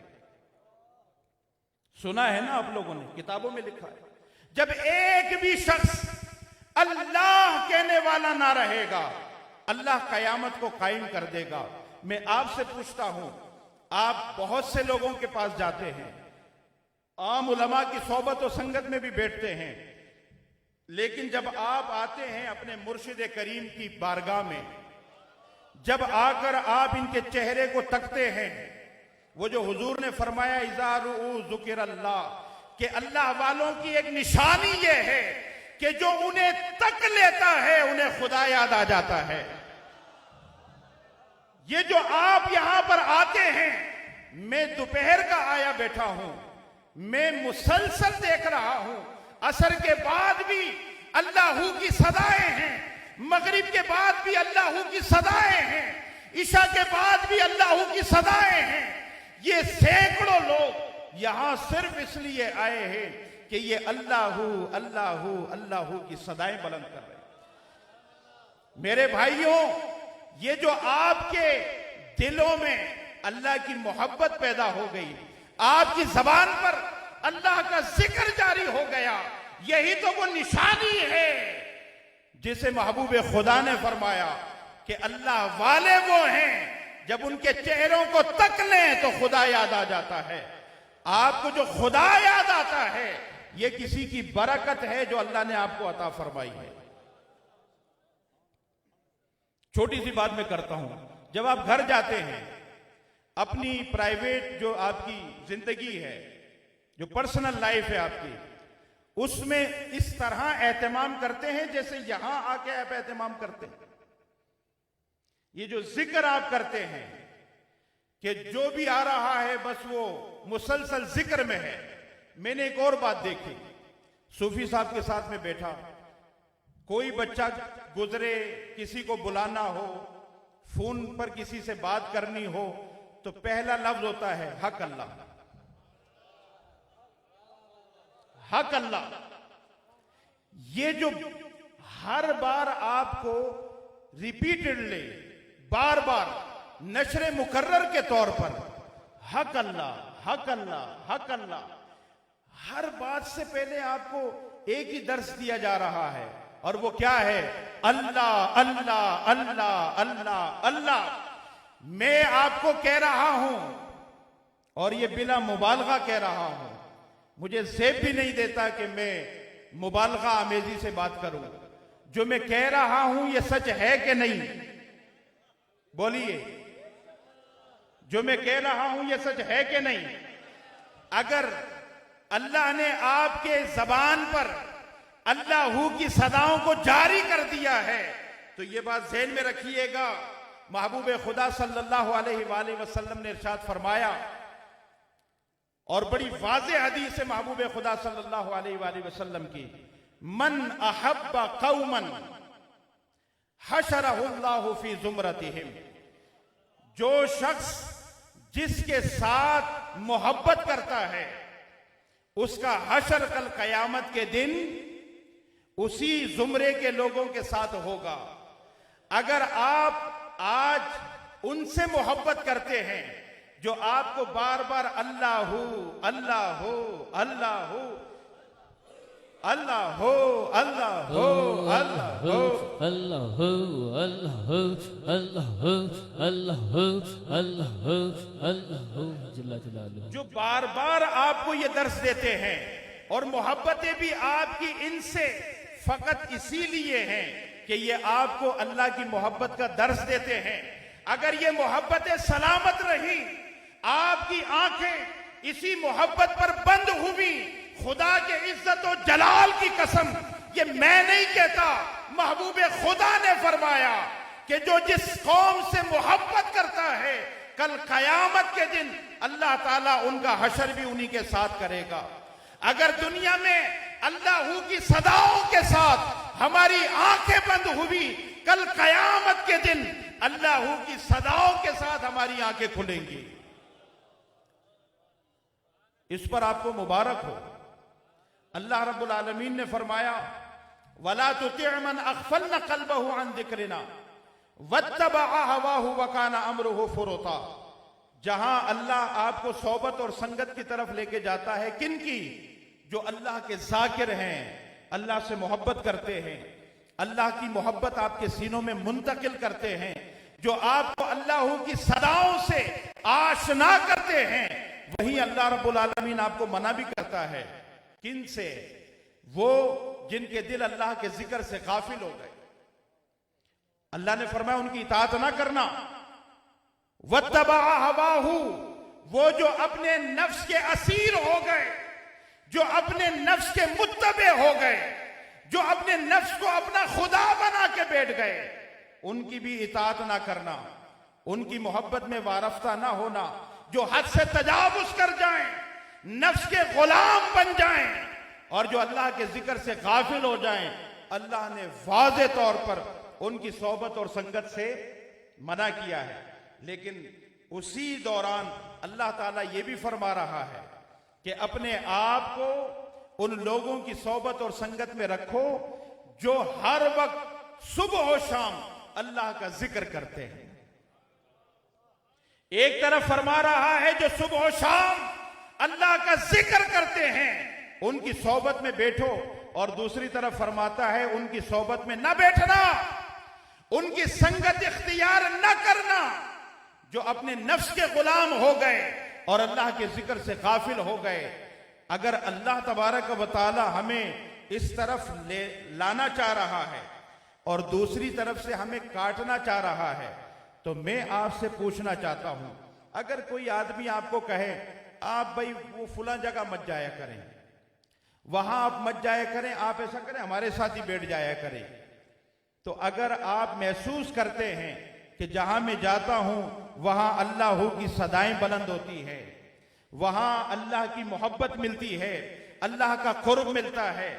सुना है ना आप लोगों ने, किताबों में लिखा है। जब एक भी शख्स अल्लाह कहने वाला ना रहेगा, अल्लाह कयामत को कायम कर देगा। मैं आपसे पूछता हूं, आप बहुत से लोगों के पास जाते हैं, आम उलमा की सोबत और संगत में भी बैठते हैं, लेकिन जब आप आते हैं अपने मुर्शिद करीम की बारगाह में, जब आकर आप इनके चेहरे को तकते हैं, वो जो हुजूर ने फरमाया इज़ारू ज़ुकिर अल्लाह, कि अल्लाह वालों की एक निशानी ये है कि जो उन्हें तक लेता है उन्हें खुदा याद आ जाता है। ये जो आप यहां पर आते हैं, मैं दोपहर का आया बैठा हूं, मैं मुसलसल देख रहा हूं असर के बाद भी अल्लाहू की सदाएं हैं, मगरिब के बाद भी अल्लाहू की सदाएं हैं, ईशा के बाद भी अल्लाहू की सदाएं हैं। ये सैकड़ों लोग यहां सिर्फ इसलिए आए हैं कि ये अल्लाहू अल्लाहू अल्लाहू की सदाएं बुलंद कर रहे हैं। मेरे भाइयों, ये जो आपके दिलों में अल्लाह की मोहब्बत पैदा हो गई, आपकी जबान पर अल्लाह का जिक्र जारी हो गया, यही तो वो निशानी है जिसे महबूब खुदा ने फरमाया कि अल्लाह वाले वो हैं जब उनके चेहरों को तक लें तो खुदा याद आ जाता है। आपको जो खुदा याद आता है ये किसी की बरकत है जो अल्लाह ने आपको अता फरमाई है। छोटी सी बात मैं करता हूं, जब आप घर जाते हैं, अपनी प्राइवेट जो आपकी जिंदगी है, जो पर्सनल लाइफ है आपकी, उसमें इस तरह एहतमाम करते हैं जैसे यहां आके आप एहतमाम करते हैं। ये जो जिक्र आप करते हैं कि जो भी आ रहा है बस वो मुसलसल जिक्र में है। मैंने एक और बात देखी, सूफी साहब के साथ में बैठा, कोई बच्चा गुजरे, किसी को बुलाना हो, फोन पर किसी से बात करनी हो, तो पहला लफ्ज होता है हक अल्लाह, हक अल्लाह। ये जो हर बार आपको रिपीटेडली बार बार नशरे मुकर्रर के तौर पर हक अल्लाह हक अल्लाह हक अल्लाह, हर बात से पहले आपको एक ही दर्श दिया जा रहा है, और वो क्या है? अल्लाह अल्लाह अल्लाह अल्लाह अल्लाह। मैं आपको कह रहा हूं, और ये बिला मुबालगा कह रहा हूं, मुझे ज़ेब भी नहीं देता कि मैं मुबालगा आमेजी से बात करूं। जो मैं कह रहा हूं ये सच है कि नहीं? बोलिए, जो मैं कह रहा हूं ये सच है कि नहीं? अगर अल्लाह ने आपके जबान पर अल्लाहू की सदाओं को जारी कर दिया है तो ये बात ज़हन में रखिएगा। महबूब खुदा सल्लल्लाहु अलैहि वसल्लम ने इरशाद फरमाया, और बड़ी वाज़ेह हदीस है महबूब खुदा सल्लल्लाहु अलैहि वसल्लम की, मन अहब्बा कौमन हशरहुल्लाहु फी जुमरतिहिम। जो शख्स जिसके साथ मोहब्बत करता है उसका हशर कल कयामत के दिन उसी जुमरे के लोगों के साथ होगा। अगर आप आज उनसे मोहब्बत करते हैं जो आपको बार बार अल्लाहू अल्लाहू अल्लाहू अल्लाहू अल्लाहू अल्लाहू अल्लाहू अल्लाहू अल्लाहू अल्लाहू अल्लाहू अल्लाहू जल्ला जलालुहु, जो बार बार आपको ये दर्श देते हैं, और मोहब्बतें भी आपकी इनसे फकत इसीलिए हैं कि ये आपको अल्लाह की मोहब्बत का दर्श देते हैं। अगर ये मोहब्बतें सलामत रही, आपकी आंखें इसी मोहब्बत पर बंद हुई, खुदा के इज्जत और जलाल की कसम, ये मैं नहीं कहता, महबूब खुदा ने फरमाया कि जो जिस कौम से मोहब्बत करता है कल कयामत के दिन अल्लाह ताला उनका हशर भी उन्हीं के साथ करेगा। अगर दुनिया में अल्लाहू की सदाओं के साथ हमारी आंखें बंद हुई, कल कयामत के दिन अल्लाहू की सदाओं के साथ हमारी आंखें खुलेंगी। इस पर आपको मुबारक हो। अल्लाह रब्बुल आलमीन ने फरमाया, वला तुति मन अग़फ़लना क़ल्बहु अन ज़िक्रिना वत्तबअ हवाहु वकाना अमरुहु फ़ुरुता। जहां अल्लाह आपको सोबत और संगत की तरफ लेके जाता है, किन की? जो अल्लाह के ज़ाकिर हैं, अल्लाह से मोहब्बत करते हैं, अल्लाह की मोहब्बत आपके सीनों में मुंतकिल करते हैं, जो आपको अल्लाह की सदाओं से आशना करते हैं। वही अल्लाह रब्बुल आलमीन आपको मना भी करता है। किन से? वो जिनके दिल अल्लाह के जिक्र से गाफिल हो गए। अल्लाह ने फरमाया उनकी इताअत ना करना। वत्तबअ हवाहु, वो जो अपने नफ्स के असीर हो गए, जो अपने नफ्स के मुत्तबे हो गए, जो अपने नफ्स को अपना खुदा बना के बैठ गए, उनकी भी इताअत ना करना, उनकी मोहब्बत में वारफ्ता ना होना। जो हद से तजावुज कर जाएं, नफ्स के गुलाम बन जाएं और जो अल्लाह के जिक्र से गाफिल हो जाएं, अल्लाह ने वाज़े तौर पर उनकी सोहबत और संगत से मना किया है। लेकिन उसी दौरान अल्लाह ताला ये भी फरमा रहा है कि अपने आप को उन लोगों की सोहबत और संगत में रखो जो हर वक्त सुबह और शाम अल्लाह का जिक्र करते हैं। एक तरफ फरमा रहा है जो सुबह और शाम अल्लाह का जिक्र करते हैं उनकी सोहबत में बैठो, और दूसरी तरफ फरमाता है उनकी सोहबत में न बैठना, उनकी संगत इख्तियार न करना जो अपने नफ्स के गुलाम हो गए और अल्लाह के जिक्र से गाफिल हो गए। अगर अल्लाह तबारक व तआला हमें इस तरफ ले लाना चाह रहा है और दूसरी तरफ से हमें काटना चाह रहा है, तो मैं आपसे पूछना चाहता हूं, अगर कोई आदमी आपको कहे आप भाई वो फुला जगह मत जाया करें, वहां आप मत जाया करें, आप ऐसा करें हमारे साथ ही बैठ जाया करें, तो अगर आप महसूस करते हैं कि जहां मैं जाता हूं वहां अल्लाह की सदाएं बुलंद होती है, वहां अल्लाह की मोहब्बत मिलती है, अल्लाह का कुर्ब मिलता है,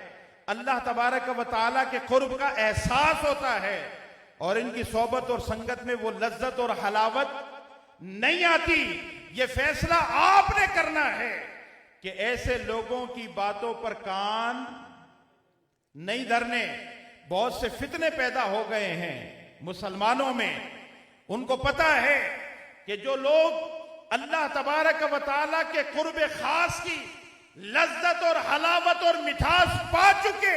अल्लाह तबारक व तआला के कुर्ब का एहसास होता है, और इनकी सोहबत और संगत में वो लज्जत और हलावत नहीं आती, ये फैसला आपने करना है कि ऐसे लोगों की बातों पर कान नहीं धरने। बहुत से फितने पैदा हो गए हैं मुसलमानों में। उनको पता है कि जो लोग अल्लाह तबारक व तआला के कुर्ब खास की लज्जत और हलावत और मिठास पा चुके,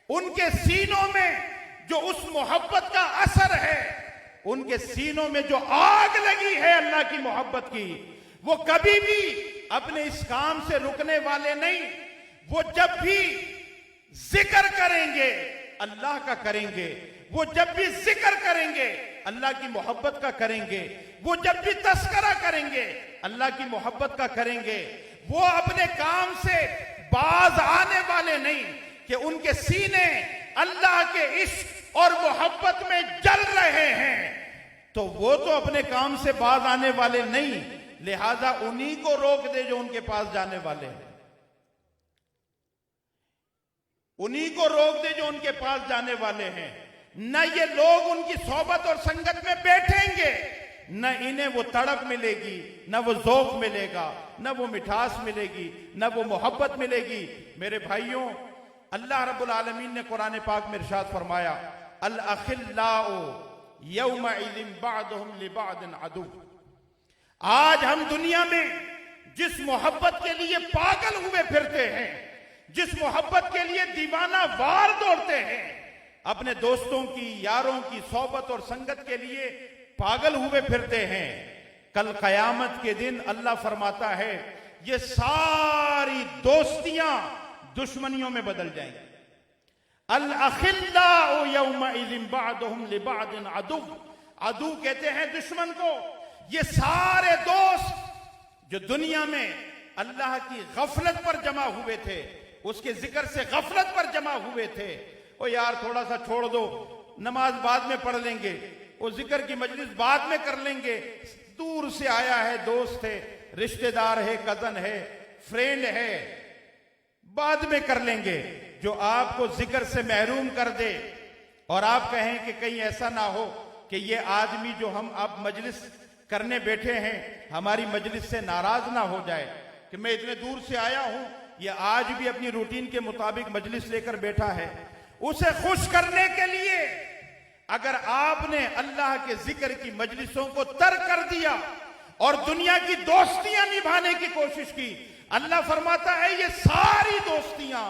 उनके सीनों में जो उस मोहब्बत का असर है, उनके सीनों में जो आग लगी है अल्लाह की मोहब्बत की, वो कभी भी अपने इस काम से रुकने वाले नहीं। वो जब भी जिक्र करेंगे अल्लाह का करेंगे, वो जब भी जिक्र करेंगे अल्लाह की मोहब्बत का करेंगे, वो जब भी तस्करा करेंगे अल्लाह की मोहब्बत का करेंगे। वो अपने काम से बाज आने वाले नहीं कि उनके सीने अल्लाह के इश्क और मोहब्बत में जल रहे हैं, तो वो तो अपने काम से बाज आने वाले नहीं, लिहाजा उन्हीं को रोक दे जो उनके पास जाने वाले हैं, उन्हीं को रोक दे जो उनके पास जाने वाले हैं। न ये लोग उनकी सोहबत और संगत में बैठेंगे, न इन्हें वो तड़प मिलेगी, न वो ज़ौक़ मिलेगा, न वो मिठास मिलेगी, न वो मोहब्बत मिलेगी। मेरे भाइयों, अल्लाह रब्बुल आलमीन ने कुरान पाक में इरशाद फरमाया, अल अखिल्लाउ यौमइज़िन बअदुहुम लिबअदिन अदु। आज हम दुनिया में जिस मोहब्बत के लिए पागल हुए फिरते हैं, जिस मोहब्बत के लिए दीवाना वार दौड़ते हैं, अपने दोस्तों की, यारों की सोहबत और संगत के लिए पागल हुए फिरते हैं, कल कयामत के दिन अल्लाह फरमाता है ये सारी दोस्तियां दुश्मनियों में बदल जाएंगी। अल अखिल्लाउ यौमइज़िन बअदुहुम लिबअदिन अदु। अदु कहते हैं दुश्मन को। ये सारे दोस्त जो दुनिया में अल्लाह की गफलत पर जमा हुए थे, उसके जिक्र से गफलत पर जमा हुए थे, ओ यार थोड़ा सा छोड़ दो, नमाज बाद में पढ़ लेंगे, वो जिक्र की मजलिस बाद में कर लेंगे, दूर से आया है, दोस्त है, रिश्तेदार है, कजन है, फ्रेंड है, बाद में कर लेंगे। जो आपको जिक्र से महरूम कर दे और आप कहें कि कहीं ऐसा ना हो कि ये आदमी जो हम अब मजलिस करने बैठे हैं हमारी मजलिस से नाराज ना हो जाए कि मैं इतने दूर से आया हूं, ये आज भी अपनी रूटीन के मुताबिक मजलिस लेकर बैठा है। उसे खुश करने के लिए अगर आपने अल्लाह के जिक्र की मजलिसों को तर्क कर दिया और दुनिया की दोस्तियां निभाने की कोशिश की, अल्लाह फरमाता है ये सारी दोस्तियां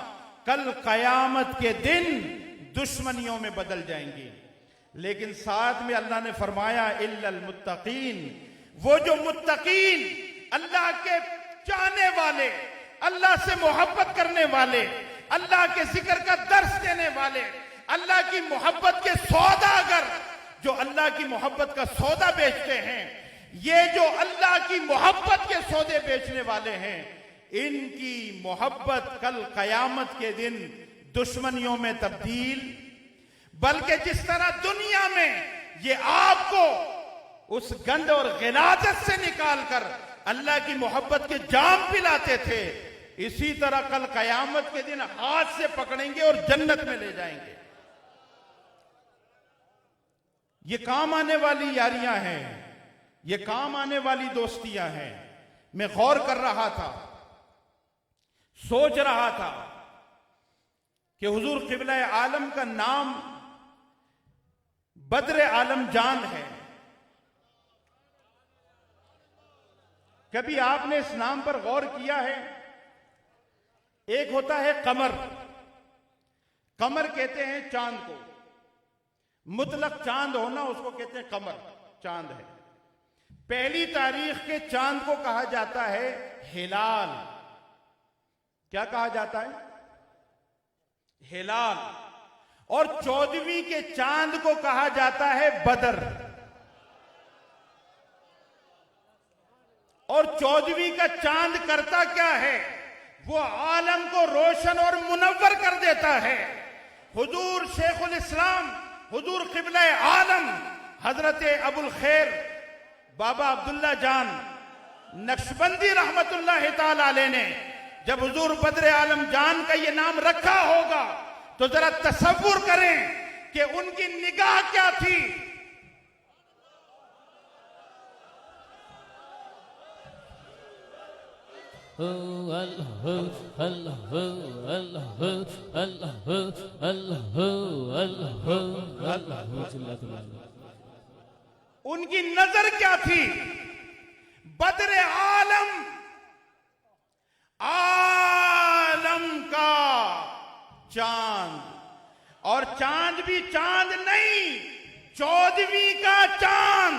कल कयामत के दिन दुश्मनियों में बदल जाएंगी। लेकिन साथ में अल्लाह ने फरमाया इल्लल मुत्तकीन, वो जो मुत्तकीन अल्लाह के चाहने वाले, अल्लाह से मोहब्बत करने वाले, अल्लाह के जिक्र का दर्स देने वाले, अल्लाह की मोहब्बत के सौदागर, जो अल्लाह की मोहब्बत का सौदा बेचते हैं, ये जो अल्लाह की मोहब्बत के सौदे बेचने वाले हैं, इनकी मोहब्बत कल कयामत के दिन दुश्मनियों में तब्दील, बल्कि जिस तरह दुनिया में ये आपको उस गंद और गिलाजत से निकालकर अल्लाह की मोहब्बत के जाम पिलाते थे, इसी तरह कल कयामत के दिन हाथ से पकड़ेंगे और जन्नत में ले जाएंगे। ये काम आने वाली यारियां हैं, ये काम आने वाली दोस्तियां हैं। मैं गौर कर रहा था, सोच रहा था कि हुजूर क़िबला आलम का नाम बद्र आलम जान है। कभी आपने इस नाम पर गौर किया है? एक होता है कमर, कमर कहते हैं चांद को, मुतलक चांद होना उसको कहते हैं कमर, चांद है। पहली तारीख के चांद को कहा जाता है हिलाल। क्या कहा जाता है? हिलाल। और 14वीं के चांद को कहा जाता है बदर। और 14वीं का चांद करता क्या है? वो आलम को रोशन और मुनव्वर कर देता है। हुजूर शेखुल इस्लाम, हुजूर क़िबला आलम हजरत अबुल खैर बाबा अब्दुल्ला जान नक्शबंदी रहमतुल्लाह ताला अलैह ने जब हुजूर बद्र आलम जान का ये नाम रखा होगा तो जरा तसव्वुर करें कि उनकी निगाह क्या थी। अल्लाह अल्लाह अल्लाह अल्लाह अल्लाह अल्लाह। उनकी नजर क्या थी? बद्र आलम, आलम का चांद। और चांद भी चांद नहीं, 14वीं का चांद।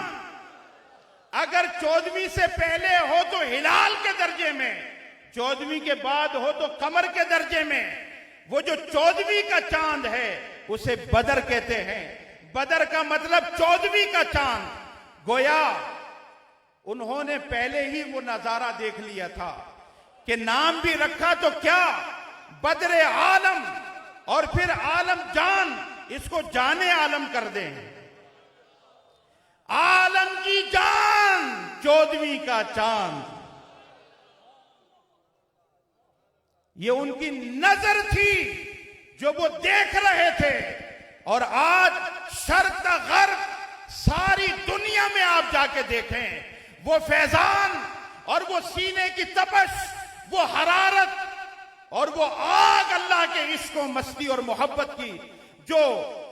अगर 14वीं से पहले हो तो हिलाल के दर्जे में, 14वीं के बाद हो तो कमर के दर्जे में। वो जो 14वीं का चांद है उसे बदर कहते हैं। बदर का मतलब 14वीं का चांद। गोया उन्होंने पहले ही वो नजारा देख लिया था कि नाम भी रखा तो क्या, बद्र आलम, और फिर आलम जान, इसको जाने आलम कर दें। आलम की जान, 14वीं का चांद। ये उनकी नजर थी जो वो देख रहे थे। और आज शर्क गर्ब सारी दुनिया में आप जाके देखें, वो फैजान और वो सीने की तपश, वो हरारत और वो आग अल्लाह के इश्क और मस्ती और मोहब्बत की जो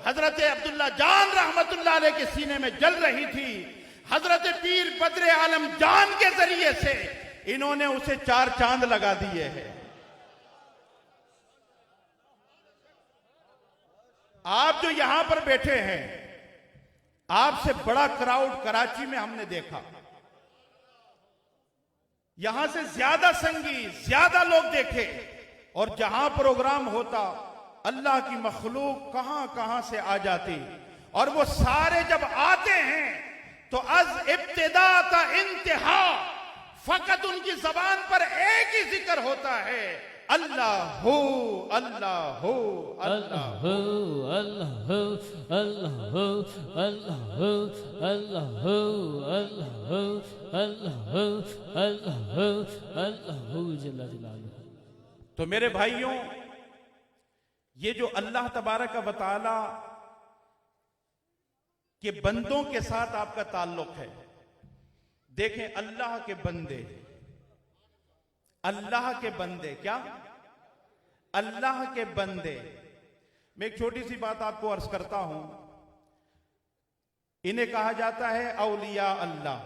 हजरत अब्दुल्ला जान रहमतुल्लाह अलैह के सीने में जल रही थी, हजरत पीर बद्र आलम जान के जरिए से इन्होंने उसे 4 चांद लगा दिए हैं। आप जो यहां पर बैठे हैं, आपसे बड़ा क्राउड कराची में हमने देखा। यहां से ज्यादा संगीत, ज्यादा लोग देखे। और जहां प्रोग्राम होता, अल्लाह की मखलूक कहां कहां से आ जाती। और वो सारे जब आते हैं तो अज इब्तिदा ता इंतहा, फकत उनकी जबान पर एक ही जिक्र होता है, अल्लाह हो अल्लाह हो अल्लाह हो अल्लाह हो अल्लाह हो अल्लाह हो अल्लाह हो अल्लाह हो अल्लाह हो अल्लाह हो अल्लाह हो जल्ला जलालुहु। तो मेरे भाइयों, ये जो अल्लाह तबारक व तआला के बंदों के साथ आपका ताल्लुक है, देखें अल्लाह के बंदे, अल्लाह के बंदे, क्या अल्लाह के बंदे। मैं एक छोटी सी बात आपको अर्ज करता हूं। इन्हें कहा जाता है औलिया अल्लाह,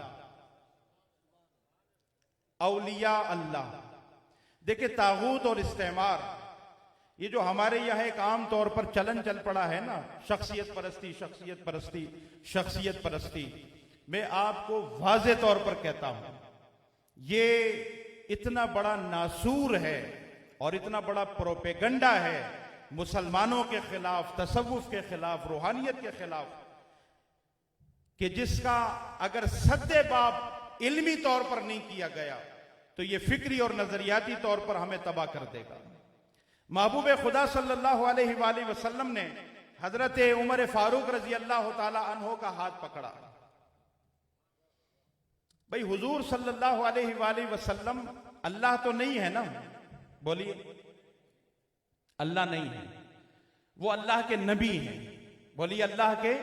औलिया अल्लाह। देखिए, तागूत और इस्तेमार, ये जो हमारे यहां एक आम तौर पर चलन चल पड़ा है ना, शख्सियत परस्ती, शख्सियत परस्ती, शख्सियत परस्ती, मैं आपको वाज़े तौर पर कहता हूं, ये इतना बड़ा नासूर है और इतना बड़ा प्रोपेगंडा है मुसलमानों के खिलाफ, तसव्वुफ के खिलाफ, रूहानियत के खिलाफ, कि जिसका अगर सद्देबाब इल्मी तौर पर नहीं किया गया तो ये फिक्री और नजरियाती तौर पर हमें तबाह कर देगा। महबूब खुदा सल्लल्लाहु अलैहि वसल्लम ने हजरत उमर फारूक रजी अल्लाह ताला अन्हो का हाथ पकड़ा। भाई, हुजूर सल्लल्लाहु अलैहि वसल्लम अल्लाह तो नहीं है ना, बोलिए, अल्लाह नहीं है, वो अल्लाह के नबी हैं। बोलिए, अल्लाह के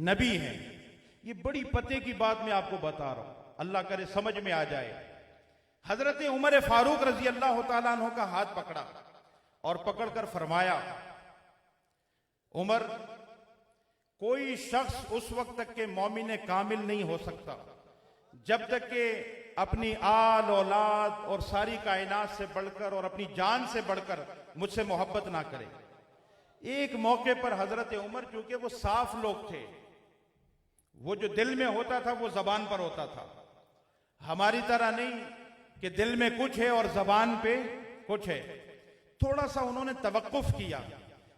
नबी हैं। ये बड़ी पते की बात मैं आपको बता रहा हूं, अल्लाह करे समझ में आ जाए। हजरत उमर फारूक रजी अल्लाह तआला अन्हु का हाथ पकड़ा और पकड़कर फरमाया, उमर, कोई शख्स उस वक्त तक के मोमिन कामिल नहीं हो सकता जब तक के अपनी आल औलाद और सारी कायनात से बढ़कर और अपनी जान से बढ़कर मुझसे मोहब्बत ना करे। एक मौके पर हजरत उमर, चूंकि वो साफ लोग थे, वो जो दिल में होता था वो जबान पर होता था, हमारी तरह नहीं कि दिल में कुछ है और जबान पे कुछ है। थोड़ा सा उन्होंने तवक्कुफ किया,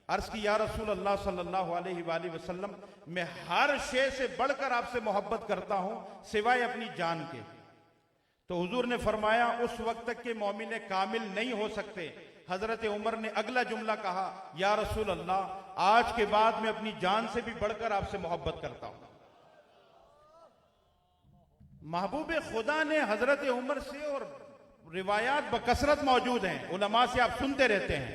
अर्ज की, या रसूल अल्लाह सल्लल्लाहु अलैहि वसल्लम, मैं हर शे से बढ़कर आपसे मोहब्बत करता हूं सिवाय अपनी जान के। तो हुजूर ने फरमाया, उस वक्त तक के मोमिन कामिल नहीं हो सकते। हजरत उमर ने अगला जुमला कहा, या रसूल अल्लाह, आज के बाद मैं अपनी जान से भी बढ़कर आपसे मोहब्बत करता हूं। महबूब खुदा ने हजरत उमर से, और रिवायात बकसरत मौजूद हैं, उलमा से आप सुनते रहते हैं,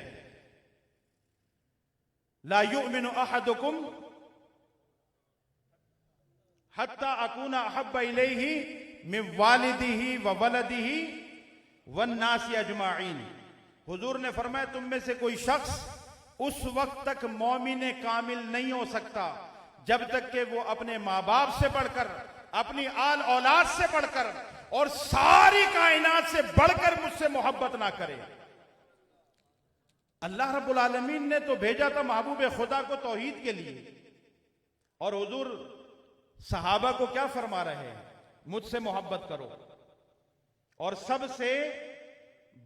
ला युमिनु अहदुकुम हत्ता अकूना अहब्बा इलैहि मिन वालिदिही व वलदिही वन्नासी अजमाइन। हुजूर ने फरमाया, तुम में से कोई शख्स उस वक्त तक मोमिन कामिल नहीं हो सकता जब तक कि वो अपने माँ बाप से बढ़कर, अपनी आल औलाद से बढ़कर और सारी कायनात से बढ़कर मुझसे मोहब्बत ना करे। अल्लाह रब्बुल आलमीन ने तो भेजा था महबूब खुदा को तौहीद के लिए, और हुजूर सहाबा को क्या फरमा रहे हैं, मुझसे मोहब्बत करो और सबसे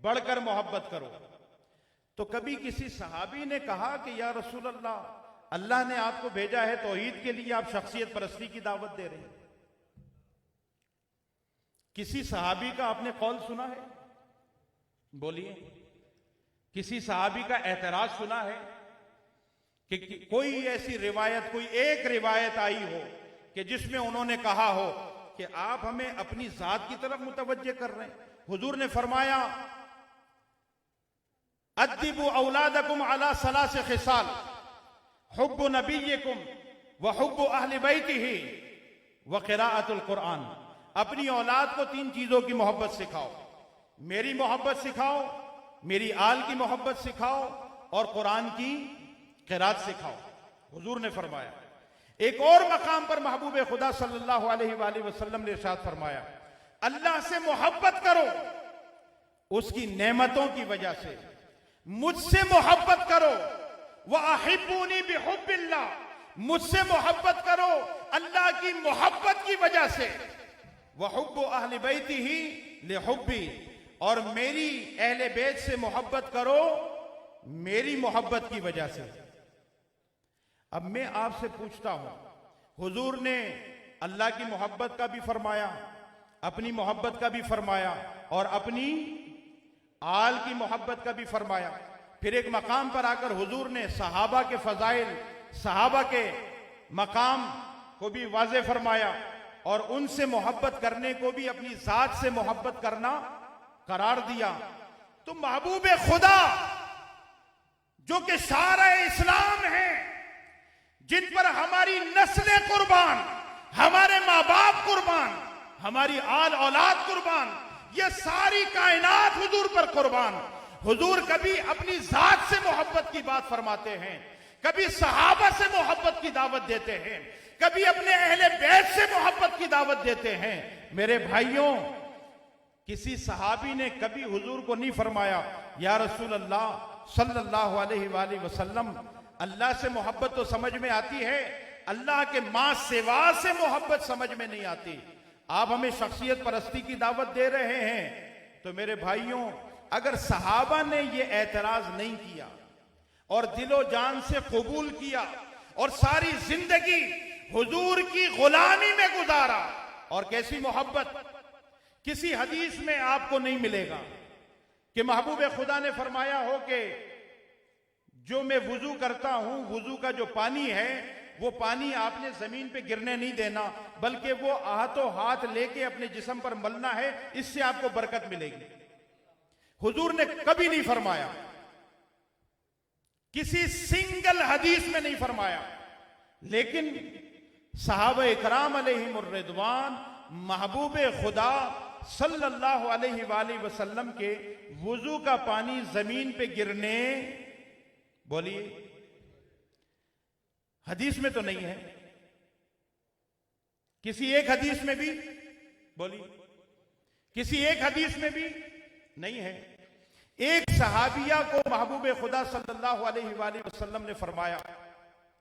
बढ़कर मोहब्बत करो। तो कभी किसी सहाबी ने कहा कि या रसूल अल्लाह, अल्लाह ने आपको भेजा है तौहीद के लिए, आप शख्सियत परस्ती की दावत दे रहे हैं। किसी सहाबी का आपने कौल सुना है? बोलिए, किसी सहाबी का एतराज सुना है कि कोई ऐसी रिवायत, कोई एक रिवायत आई हो कि जिसमें उन्होंने कहा हो कि आप हमें अपनी जात की तरफ मुतवज्जे कर रहे हैं? हुजूर ने फरमाया, अद्दिबु औलादकुम अला सलास खिसाल, हुब्बु नबिय्यकुम व हुब्बु अहले बैतिही व क़िराअतुल कुरान। अपनी औलाद को 3 चीजों की मोहब्बत सिखाओ, मेरी मोहब्बत सिखाओ, मेरी आल की मोहब्बत सिखाओ, और कुरान की क़िराअत सिखाओ। हुजूर ने फरमाया। एक और मकाम पर महबूब खुदा सल्लल्लाहु अलैहि वसल्लम ने इरशाद फरमाया, अल्लाह से मोहब्बत करो उसकी नेमतों की वजह से, मुझसे मोहब्बत करो वह अहिब्बूनी बिहुब्बिल्लाह, मुझसे मोहब्बत करो अल्लाह की मोहब्बत की वजह से, वह हुब्बु अहले बैतिही लिहुब्बी, और मेरी अहले बैत से मोहब्बत करो मेरी मोहब्बत की वजह से। अब मैं आपसे पूछता हूं, हुजूर ने अल्लाह की मोहब्बत का भी फरमाया, अपनी मोहब्बत का भी फरमाया, और अपनी आल की मोहब्बत का भी फरमाया। फिर एक मकाम पर आकर हुजूर ने सहाबा के फजाइल, सहाबा के मकाम को भी वाज़े फरमाया, और उनसे मोहब्बत करने को भी अपनी जात से मोहब्बत करना करार दिया। तो महबूब खुदा जो कि शारा इस्लाम है, जिन पर हमारी नस्लें कुर्बान, हमारे माँ बाप कुर्बान, हमारी आल औलाद कुर्बान, ये सारी कायनात हुजूर पर कुर्बान। हुजूर कभी अपनी जात से मोहब्बत की बात फरमाते हैं, कभी सहाबा से मोहब्बत की दावत देते हैं, कभी अपने अहले बैत से मोहब्बत की दावत देते हैं। मेरे भाइयों, किसी सहाबी ने कभी हुजूर को नहीं फरमाया, या रसूल अल्लाह सल्लल्लाहु अलैहि वसल्लम, अल्लाह से मोहब्बत तो समझ में आती है, अल्लाह के मां सेवा से मोहब्बत समझ में नहीं आती। आप हमें शख्सियत परस्ती की दावत दे रहे हैं। तो मेरे भाइयों, अगर सहाबा ने यह एतराज नहीं किया और दिलो जान से कबूल किया और सारी जिंदगी हुजूर की गुलामी में गुजारा, और कैसी मोहब्बत, किसी हदीस में आपको नहीं मिलेगा कि महबूब खुदा ने फरमाया हो कि जो मैं वुजू करता हूं, वुजू का जो पानी है, वो पानी आपने जमीन पे गिरने नहीं देना, बल्कि वो हाथों हाथ लेके अपने जिस्म पर मलना है, इससे आपको बरकत मिलेगी। हुजूर ने कभी नहीं फरमाया, किसी सिंगल हदीस में नहीं फरमाया। लेकिन सहाबा इकराम अलैहिमुर रिदवान महबूब खुदा सल्लल्लाहु अलैहि वसल्लम के वुजू का पानी जमीन पे गिरने, बोलिए, हदीस में तो नहीं है, किसी एक हदीस में भी, बोलिए, किसी एक हदीस में भी नहीं है। एक सहाबिया को महबूब खुदा सल्लल्लाहु अलैहि वसल्लम ने फरमाया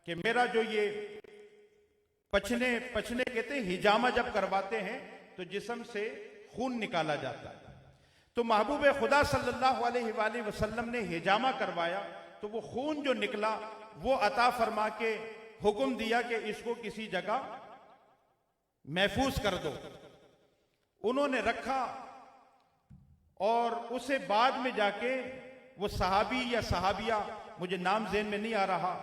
कि मेरा जो ये पचने कहते हैं, हिजामा जब करवाते हैं तो जिस्म से खून निकाला जाता है। तो महबूब खुदा सल्लल्लाहु अलैहि वसल्लम ने हिजामा करवाया तो वो खून जो निकला वो अता फरमा के हुक्म दिया कि इसको किसी जगह महफूज कर दो। उन्होंने रखा और उसे बाद में जाके वो सहाबी या सहाबिया, मुझे नाम ज़हन में नहीं आ रहा,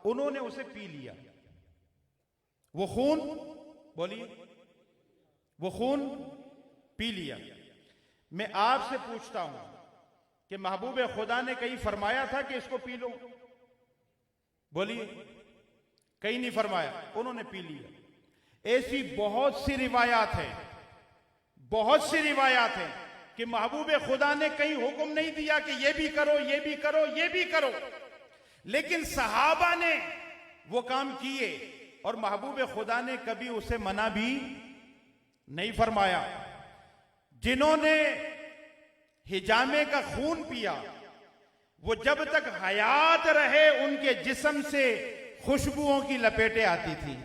उन्होंने उसे पी लिया। वो खून, बोलिए, वो खून पी लिया। मैं आपसे पूछता हूं कि महबूब खुदा ने कहीं फरमाया था कि इसको पी लो? बोलिए, कहीं नहीं फरमाया, उन्होंने पी लिया। ऐसी बहुत सी रिवायात है, बहुत सी रिवायात है कि महबूब खुदा ने कहीं हुक्म नहीं दिया कि ये भी करो, ये भी करो, ये भी करो, लेकिन सहाबा ने वो काम किए और महबूब खुदा ने कभी उसे मना भी नहीं फरमाया। जिन्होंने हिजामे का खून पिया वो जब तक हयात रहे उनके जिस्म से खुशबुओं की लपेटें आती थी।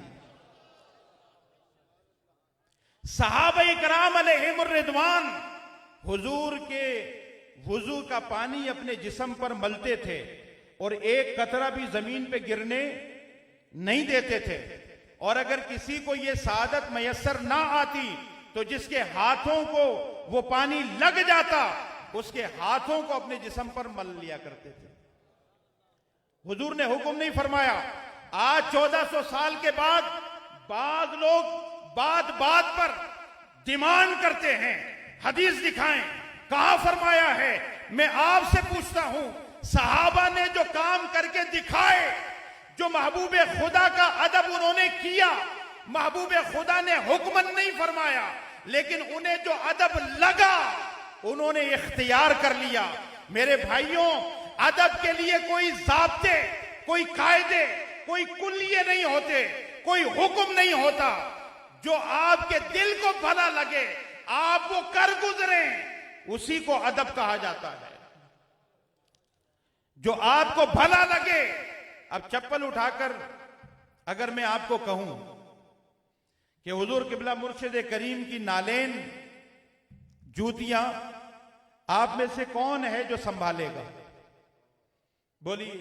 सहाबा इकराम अलैहिमुर रिदवान हुजूर के वुजू का पानी अपने जिस्म पर मलते थे और एक कतरा भी जमीन पे गिरने नहीं देते थे। और अगर किसी को यह सादत मयसर ना आती तो जिसके हाथों को वो पानी लग जाता उसके हाथों को अपने जिस्म पर मल लिया करते थे। हुजूर ने हुक्म नहीं फरमाया। आज 1400 साल के बाद बाद लोग बात बात पर डिमांड करते हैं हदीस दिखाएं, कहां फरमाया है। मैं आपसे पूछता हूं, सहाबा ने जो काम करके दिखाए, जो महबूब खुदा का अदब उन्होंने किया, महबूब खुदा ने हुक्मन नहीं फरमाया लेकिन उन्हें जो अदब लगा उन्होंने इख्तियार कर लिया। मेरे भाइयों, अदब के लिए कोई ज़ाब्ते, कोई कायदे, कोई कुल्लिये नहीं होते, कोई हुक्म नहीं होता। जो आपके दिल को भला लगे, आप वो कर गुजरे, उसी को अदब कहा जाता है। जो आपको भला लगे, अब चप्पल उठाकर अगर मैं आपको कहूं कि हुजूर किबला मुर्शिद करीम की नालेन जूतियां आप में से कौन है जो संभालेगा? बोलिए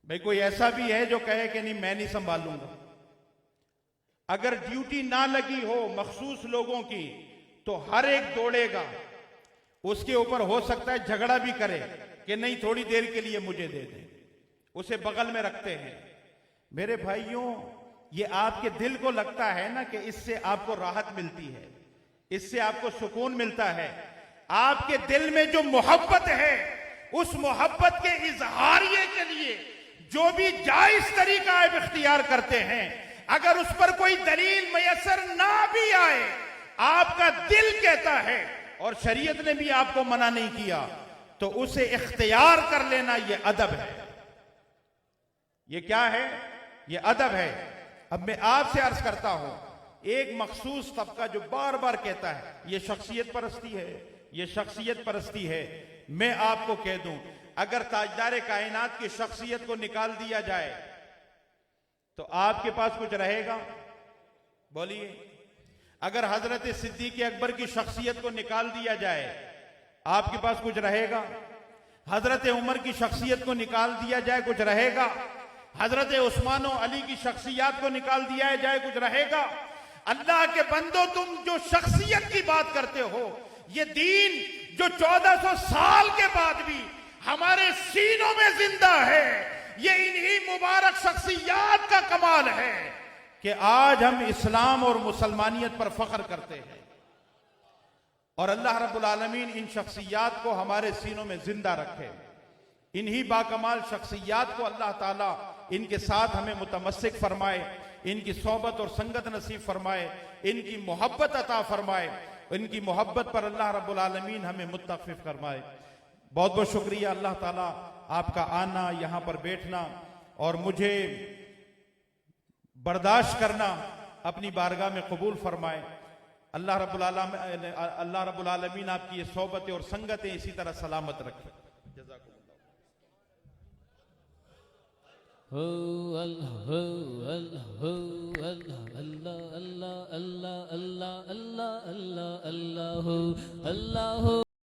भाई, कोई ऐसा भी है जो कहे कि नहीं मैं नहीं संभालूंगा? अगर ड्यूटी ना लगी हो मखसूस लोगों की तो हर एक दौड़ेगा, उसके ऊपर हो सकता है झगड़ा भी करे कि नहीं थोड़ी देर के लिए मुझे दे दे, उसे बगल में रखते हैं। मेरे भाइयों, ये आपके दिल को लगता है ना कि इससे आपको राहत मिलती है, इससे आपको सुकून मिलता है। आपके दिल में जो मोहब्बत है, उस मोहब्बत के इजहारिये के लिए जो भी जायज तरीका आप इख्तियार करते हैं, अगर उस पर कोई दलील मयसर ना भी आए, आपका दिल कहता है और शरीयत ने भी आपको मना नहीं किया, तो उसे इख्तियार कर लेना यह अदब है। यह क्या है? यह अदब है। अब मैं आपसे अर्ज करता हूं, एक मखसूस तबका जो बार बार कहता है यह शख्सियत परस्ती है, यह शख्सियत परस्ती है, मैं आपको कह दूं, अगर ताजदार कायनात की शख्सियत को निकाल दिया जाए तो आपके पास कुछ रहेगा? बोलिए। अगर हजरत सिद्दीक अकबर की शख्सियत को निकाल दिया जाए, आपके पास कुछ रहेगा? हजरत उमर की शख्सियत को निकाल दिया जाए, कुछ रहेगा? हजरत उस्मान और अली की शख्सियत को निकाल दिया जाए, कुछ रहेगा? अल्लाह के बंदो, तुम जो शख्सियत की बात करते हो, ये दीन जो 1400 साल के बाद भी हमारे सीनों में जिंदा है, ये इन्हीं मुबारक शख्सियत का कमाल है कि आज हम इस्लाम और मुसलमानियत पर फख्र करते हैं। और अल्लाह रब्बुल आलमीन इन शख्सियात को हमारे सीनों में जिंदा रखे। इन्हीं बाकमाल शख्सियात को अल्लाह ताला इनके साथ हमें मुतमस्सिक फरमाए, इनकी सोहबत और संगत नसीब फरमाए, इनकी मोहब्बत अता फरमाए, इनकी मोहब्बत पर अल्लाह रब्बुल आलमीन हमें मुत्तफ़िफ़ फरमाए। बहुत बहुत शुक्रिया अल्लाह ताला आपका आना, यहाँ पर बैठना और मुझे बर्दाश्त करना अपनी बारगाह में कबूल फरमाए। अल्लाह रब्बुल आलमीन आपकी ये सोहबतें और संगतें इसी तरह सलामत रखे। हो अल्लाह हो अल्लाह हो अल्लाह अल्लाह अल्लाह अल्लाह अल्लाह अल्लाह अल्लाह अल्लाह हो अल्लाह हो।